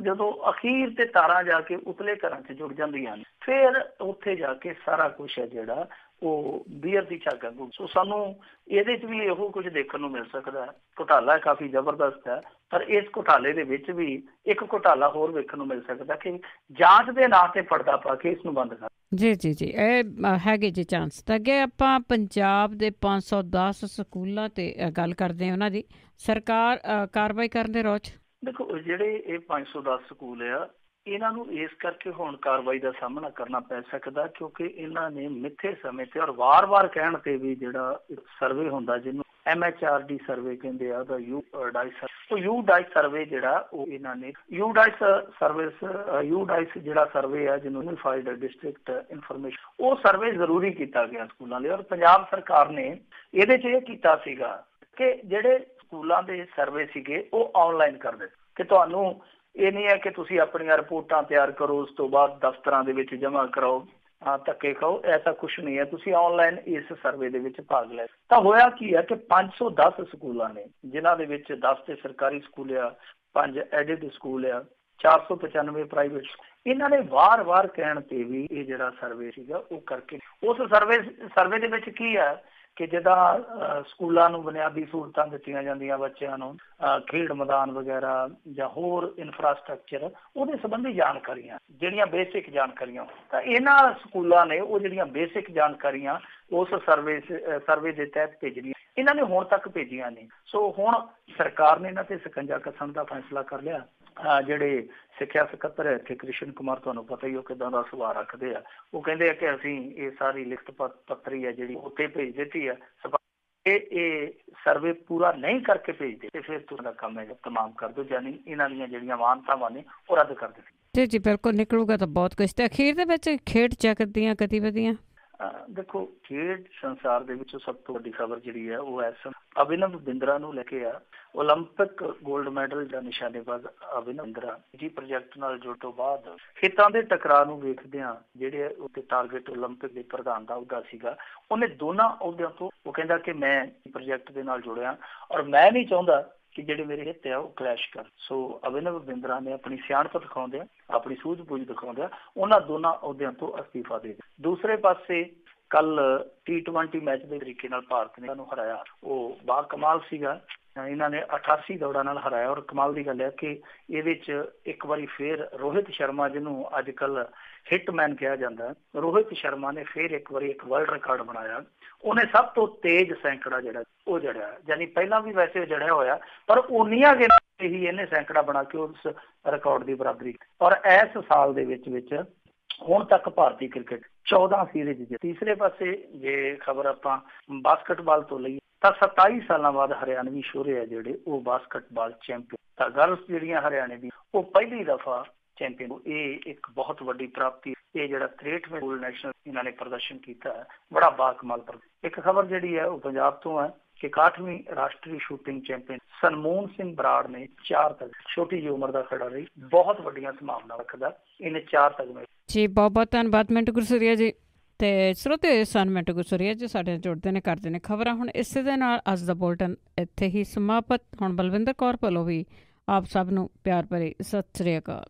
ਜਦੋਂ ਅਖੀਰ ਤੇ ਤਾਰਾਂ ਜਾ ਕੇ ਉਤਲੇ ਘਰਾਂ 'ਚ ਜੁੜ ਜਾਂਦੀਆਂ ਨੇ, ਫਿਰ ਉੱਥੇ ਜਾ ਕੇ ਸਾਰਾ ਕੁਛ ਹੈ ਜਿਹੜਾ ਉਹ ਬੀਅਰ ਦੀ ਝੱਗ ਵਾਂਗੂ। ਸੋ ਸਾਨੂੰ ਇਹਦੇ 'ਚ ਵੀ ਇਹੋ ਕੁਝ ਦੇਖਣ ਨੂੰ ਮਿਲ ਸਕਦਾ ਹੈ। ਘੁਟਾਲਾ ਕਾਫੀ ਜ਼ਬਰਦਸਤ ਹੈ, ਪਰ ਇਸ ਘੁਟਾਲੇ ਦੇ ਵਿੱਚ ਵੀ ਇੱਕ ਘੁਟਾਲਾ ਹੋਰ ਵੇਖਣ ਨੂੰ ਮਿਲ ਸਕਦਾ ਕਿ ਜਾਂਚ ਦੇ ਨਾਂ ਤੇ ਪਰਦਾ ਪਾ ਕੇ ਇਸ ਨੂੰ ਬੰਦ ਕਰ। ਜੀ ਇਹ ਹੈਗੇ ਜੀ ਚਾਂਸ। ਤਾਂ ਅੱਗੇ ਆਪਾਂ ਪੰਜਾਬ ਦੇ 510 ਸਕੂਲਾਂ ਤੇ ਗੱਲ ਕਰਦੇ ਹਾਂ, ਉਹਨਾਂ ਦੀ ਸਰਕਾਰ ਕਾਰਵਾਈ ਕਰਨ ਦੇ ਰੋਚ। ਦੇਖੋ, ਜਿਹੜੇ ਇਹ 510 ਸਕੂਲ ਆ, ਇਹਨਾਂ ਨੂੰ ਇਸ ਕਰਕੇ ਹੁਣ ਕਾਰਵਾਈ ਦਾ ਸਾਹਮਣਾ ਕਰਨਾ ਪੈ ਸਕਦਾ ਕਿਉਂਕਿ ਇਹਨਾਂ ਨੇ ਮਿੱਥੇ ਸਮੇਂ ਤੇ ਔਰ ਵਾਰ-ਵਾਰ ਕਹਿਣ ਤੇ ਵੀ ਜਿਹੜਾ ਸਰਵੇ ਹੁੰਦਾ, ਜਿਹਨੂੰ MHRD ਸਰਵੇ ਕਹਿੰਦੇ ਆ, ਉਹਦਾ ਯੂਡਾਈਸ ਸਰਵੇ ਜਿਹੜਾ ਉਹ ਇਹਨਾਂ ਨੇ ਯੂਡਾਈਸ ਜਿਹੜਾ ਸਰਵੇ ਆ, ਜਿਹਨੂੰ ਯੂਨੀਫਾਈਡ ਡਿਸਟ੍ਰਿਕਟ ਇਨਫੋਰਮੇਸ਼ਨ, ਉਹ ਸਰਵੇ ਜ਼ਰੂਰੀ ਕੀਤਾ ਗਿਆ ਸਕੂਲਾਂ ਲਈ। ਔਰ ਪੰਜਾਬ ਸਰਕਾਰ ਨੇ ਇਹਦੇ 'ਚ ਇਹ ਕੀਤਾ ਸੀਗਾ ਕਿ ਜਿਹੜੇ ਸਕੂਲਾਂ ਦੇ ਸਰਵੇ ਸੀਗੇ ਉਹ ਆਨਲਾਈਨ ਕਰ ਦਿੱਤੇ, ਕਿ ਤੁਹਾਨੂੰ ਇਹ ਨਹੀਂ ਹੈ ਕਿ ਤੁਸੀਂ ਆਪਣੀਆਂ ਰਿਪੋਰਟਾਂ ਤਿਆਰ ਕਰੋ, ਉਸ ਤੋਂ ਬਾਅਦ ਦਫ਼ਤਰਾਂ ਦੇ ਵਿੱਚ ਜਮ੍ਹਾਂ ਕਰਾਓ, ਧੱਕੇ ਖਾਓ, ਐਸਾ ਕੁਛ ਨਹੀਂ ਹੈ। ਤੁਸੀਂ ਆਨਲਾਈਨ ਇਸ ਸਰਵੇ ਦੇ ਵਿੱਚ ਭਾਗ ਲੈ। ਤਾਂ ਹੋਇਆ ਕੀ ਹੈ ਕਿ 510 ਸਕੂਲਾਂ ਨੇ, ਜਿਨ੍ਹਾਂ ਦੇ ਵਿੱਚ 10 ਤੇ ਸਰਕਾਰੀ ਸਕੂਲ ਆ, 5 ਐਡਿਡ ਸਕੂਲ ਆ, 495 ਪ੍ਰਾਈਵੇਟ, ਇਹਨਾਂ ਨੇ ਵਾਰ-ਵਾਰ ਕਹਿਣ ਤੇ ਵੀ ਇਹ ਜਿਹੜਾ ਸਰਵੇ ਸੀਗਾ ਉਹ ਕਰਕੇ, ਉਸ ਸਰਵੇ ਦੇ ਵਿੱਚ ਕੀ ਹੈ ਕਿ ਜਿੱਦਾਂ ਸਕੂਲਾਂ ਨੂੰ ਬੁਨਿਆਦੀ ਸਹੂਲਤਾਂ ਦਿੱਤੀਆਂ ਜਾਂਦੀਆਂ, ਬੱਚਿਆਂ ਨੂੰ ਖੇਡ ਮੈਦਾਨ ਵਗੈਰਾ ਜਾਂ ਹੋਰ ਇਨਫਰਾਸਟਰਕਚਰ, ਉਹਦੇ ਸੰਬੰਧੀ ਜਾਣਕਾਰੀਆਂ, ਜਿਹੜੀਆਂ ਬੇਸਿਕ ਜਾਣਕਾਰੀਆਂ, ਤਾਂ ਇਹਨਾਂ ਸਕੂਲਾਂ ਨੇ ਉਹ ਜਿਹੜੀਆਂ ਬੇਸਿਕ ਜਾਣਕਾਰੀਆਂ ਉਸ ਸਰਵੇ ਦੇ ਤਹਿਤ ਭੇਜਣੀਆਂ, ਇਹਨਾਂ ਨੇ ਹੁਣ ਤੱਕ ਭੇਜੀਆਂ ਨਹੀਂ। ਸੋ ਹੁਣ ਸਰਕਾਰ ਨੇ ਇਹਨਾਂ ਤੇ ਸਕੰਜਾ ਕੱਸਣ ਦਾ ਫੈਸਲਾ ਕਰ ਲਿਆ। ਜਿਹੜੇ ਸਿੱਖਿਆ ਸਕੱਤਰ ਹੈ ਇੱਥੇ ਕ੍ਰਿਸ਼ਨ ਕੁਮਾਰ, ਤੁਹਾਨੂੰ ਪਤਾ ਹੀ ਉਹ ਕਿੱਦਾਂ ਦਾ ਸੁਭਾਅ ਰੱਖਦੇ ਆ, ਉਹ ਕਹਿੰਦੇ ਆ ਕਿ ਅਸੀਂ ਇਹ ਸਾਰੀ ਲਿਖਤ ਪੱਤਰੀ ਹੈ ਜਿਹੜੀ ਉੱਥੇ ਭੇਜ ਦਿੱਤੀ ਹੈ, ਇਹ ਸਰਵੇ ਪੂਰਾ ਨਹੀਂ ਕਰਕੇ ਭੇਜਦੇ ਤੇ ਫਿਰ ਤੁਹਾਡਾ ਕੰਮ ਹੈ ਤਮਾਮ ਕਰ ਦਿਓ, ਯਾਨੀ ਇਹਨਾਂ ਦੀਆਂ ਜਿਹੜੀਆਂ ਮਾਨਤਾਵਾਂ ਨੇ ਉਹ ਰੱਦ ਕਰ ਦਿੱਤੀਆਂ। ਜੀ ਬਿਲਕੁਲ, ਨਿਕਲੂਗਾ ਤਾਂ ਬਹੁਤ ਕੁਛ। ਤੇ ਅਖੀਰ ਦੇ ਵਿੱਚ ਖੇਡ ਜਗਤ ਦੀਆਂ ਗਤੀਵਿਧੀਆਂ, ਦੇਖੋ, ਖੇਡ ਸੰਸਾਰ ਦੇ ਵਿੱਚ ਸਭ ਤੋਂ ਵੱਡੀ ਖਬਰ ਜਿਹੜੀ ਹੈ ਉਹ ਇਸ ਅਭਿਨਵ ਬਿੰਦਰਾ ਨੂੰ ਲੈ ਕੇ ਆ। ਓਲੰਪਿਕ ਗੋਲਡ ਮੈਡਲ ਦਾ ਨਿਸ਼ਾਨੇਬਾਜ਼ ਅਭਿਨਵ ਬਿੰਦਰਾ ਜੀ ਪ੍ਰੋਜੈਕਟ ਨਾਲ ਜੁੜਨ ਤੋਂ ਬਾਅਦ ਹਿੱਤਾਂ ਦੇ ਟਕਰਾਅ ਨੂੰ ਵੇਖਦਿਆਂ ਜਿਹੜੇ ਉੱਤੇ ਟਾਰਗੇਟ ਓਲੰਪਿਕ ਦੇ ਪ੍ਰਧਾਨ ਦਾ ਅਹੁਦਾ ਸੀਗਾ, ਉਹਨੇ ਦੋਨਾਂ ਅਹੁਦਿਆਂ ਤੋਂ ਉਹ ਕਹਿੰਦਾ ਕਿ ਮੈਂ ਪ੍ਰੋਜੈਕਟ ਦੇ ਨਾਲ ਜੁੜਿਆ ਔਰ ਮੈਂ ਨਹੀਂ ਚਾਹੁੰਦਾ ਕਿ ਜਿਹੜੇ ਮੇਰੇ ਹਿੱਤ ਆ ਉਹ ਕਲੈਸ਼ ਕਰ। ਸੋ ਅਭਿਨਵ ਬਿੰਦਰਾ ਨੇ ਆਪਣੀ ਸਿਆਣਪ ਦਿਖਾਉਂਦਿਆਂ, ਆਪਣੀ ਸੂਝ-ਬੂਝ ਦਿਖਾਉਂਦਿਆਂ ਉਹਨਾਂ ਦੋਨਾਂ ਅਹੁਦਿਆਂ ਤੋਂ ਅਸਤੀਫਾ ਦੇ ਦਿੱਤਾ। ਦੂਸਰੇ ਪਾਸੇ ਕੱਲ T20 ਮੈਚ ਦੇ ਤਰੀਕੇ ਨਾਲ ਭਾਰਤ ਨੇ ਨੂੰ ਹਰਾਇਆ, ਉਹ ਬਾ ਕਮਾਲ ਸੀਗਾ। ਇਹਨਾਂ ਨੇ 88 ਦੌੜਾਂ ਨਾਲ ਹਰਾਇਆ ਔਰ ਕਮਾਲ ਦੀ ਗੱਲ ਹੈ ਕਿ ਇਹਦੇ 'ਚ ਇੱਕ ਵਾਰੀ ਫੇਰ ਰੋਹਿਤ ਸ਼ਰਮਾ, ਜਿਹਨੂੰ ਅੱਜ ਕੱਲ੍ਹ ਹਿੱਟਮੈਨ ਕਿਹਾ ਜਾਂਦਾ, ਰੋਹਿਤ ਸ਼ਰਮਾ ਨੇ ਫੇਰ ਇੱਕ ਵਾਰੀ ਇੱਕ ਵਰਲਡ ਰਿਕਾਰਡ ਬਣਾਇਆ। ਉਹਨੇ ਸਭ ਤੋਂ ਤੇਜ਼ ਸੈਂਕੜਾ ਜਿਹੜਾ ਉਹ ਜੜਿਆ, ਯਾਨੀ ਪਹਿਲਾਂ ਵੀ ਵੈਸੇ ਜੜਿਆ ਹੋਇਆ, ਪਰ ਉਨੀਆਂ ਗੇਮਾਂ ਹੀ ਇਹਨੇ ਸੈਂਕੜਾ ਬਣਾ ਕੇ ਉਸ ਰਿਕਾਰਡ ਦੀ ਬਰਾਬਰੀ। ਔਰ ਇਸ ਸਾਲ ਦੇ ਵਿੱਚ ਹੁਣ ਤੱਕ ਭਾਰਤੀ ਕ੍ਰਿਕਟ 14 ਸੀਰੀਜ਼ ਜਿੱਤੇ। ਤੀਸਰੇ ਪਾਸੇ ਜੇ ਖਬਰ ਆਪਾਂ ਬਾਸਕਟਬਾਲ ਤੋਂ ਲਈਏ ਤਾਂ 27 ਸਾਲਾਂ ਬਾਅਦ ਹਰਿਆਣਵੀ ਸ਼ੋਰੇ ਆ ਜਿਹੜੇ ਉਹ ਬਾਸਕਟਬਾਲ ਚੈਂਪੀਅਨ, ਤਾਂ ਗਰਲਸ ਜਿਹੜੀਆਂ ਹਰਿਆਣੇ ਦੀ ਉਹ ਪਹਿਲੀ ਦਫਾ ਚੈਂਪੀਅਨ। ਇਹ ਇੱਕ ਬਹੁਤ ਵੱਡੀ ਪ੍ਰਾਪਤੀ। ਇਹ ਜਿਹੜਾ 63ਵੇਂ ਗੋਲਡ ਨੈਸ਼ਨਲ ਇਹਨਾਂ ਨੇ ਪ੍ਰਦਰਸ਼ਨ ਕੀਤਾ ਹੈ, ਬੜਾ ਬਾਕਮਾਲ ਪ੍ਰਦਰਸ਼ਨ। ਇੱਕ ਖਬਰ ਜਿਹੜੀ ਹੈ ਉਹ ਪੰਜਾਬ ਤੋਂ ਹੈ ਕਿ 61ਵੀਂ ਰਾਸ਼ਟਰੀ ਸ਼ੂਟਿੰਗ ਚੈਂਪੀਅਨ ਸਨਮੋਹਨ ਸਿੰਘ ਬਰਾੜ ਨੇ 4 ਤਗਮੇ, ਛੋਟੀ ਜਿਹੀ ਉਮਰ ਦਾ ਖਿਡਾਰੀ, ਬਹੁਤ ਵੱਡੀਆਂ ਸੰਭਾਵਨਾ ਰੱਖਦਾ, ਇਹਨੇ 4 ਤਗਮੇ। ਜੀ ਬਹੁਤ ਬਹੁਤ ਧੰਨਵਾਦ ਮਿੰਟੂ ਗੁਰਸਰੀਆ ਜੀ। ਤੇ ਸਰੋਤੇ ਸਨ ਮਿੰਟੂ ਗੁਰਸਰੀਆ ਜੀ ਸਾਡੇ ਨਾਲ ਜੁੜਦੇ ਨੇ, ਕਰਦੇ ਨੇ ਖਬਰਾਂ। ਹੁਣ ਇਸੇ ਦੇ ਨਾਲ ਅੱਜ ਦਾ ਬੁਲਟਨ ਇੱਥੇ ਹੀ ਸਮਾਪਤ। ਹੁਣ ਬਲਵਿੰਦਰ ਕੌਰ ਵੱਲੋਂ ਵੀ ਆਪ ਸਭ ਨੂੰ ਪਿਆਰ ਭਰੀ ਸਤਿ ਸ੍ਰੀ ਅਕਾਲ।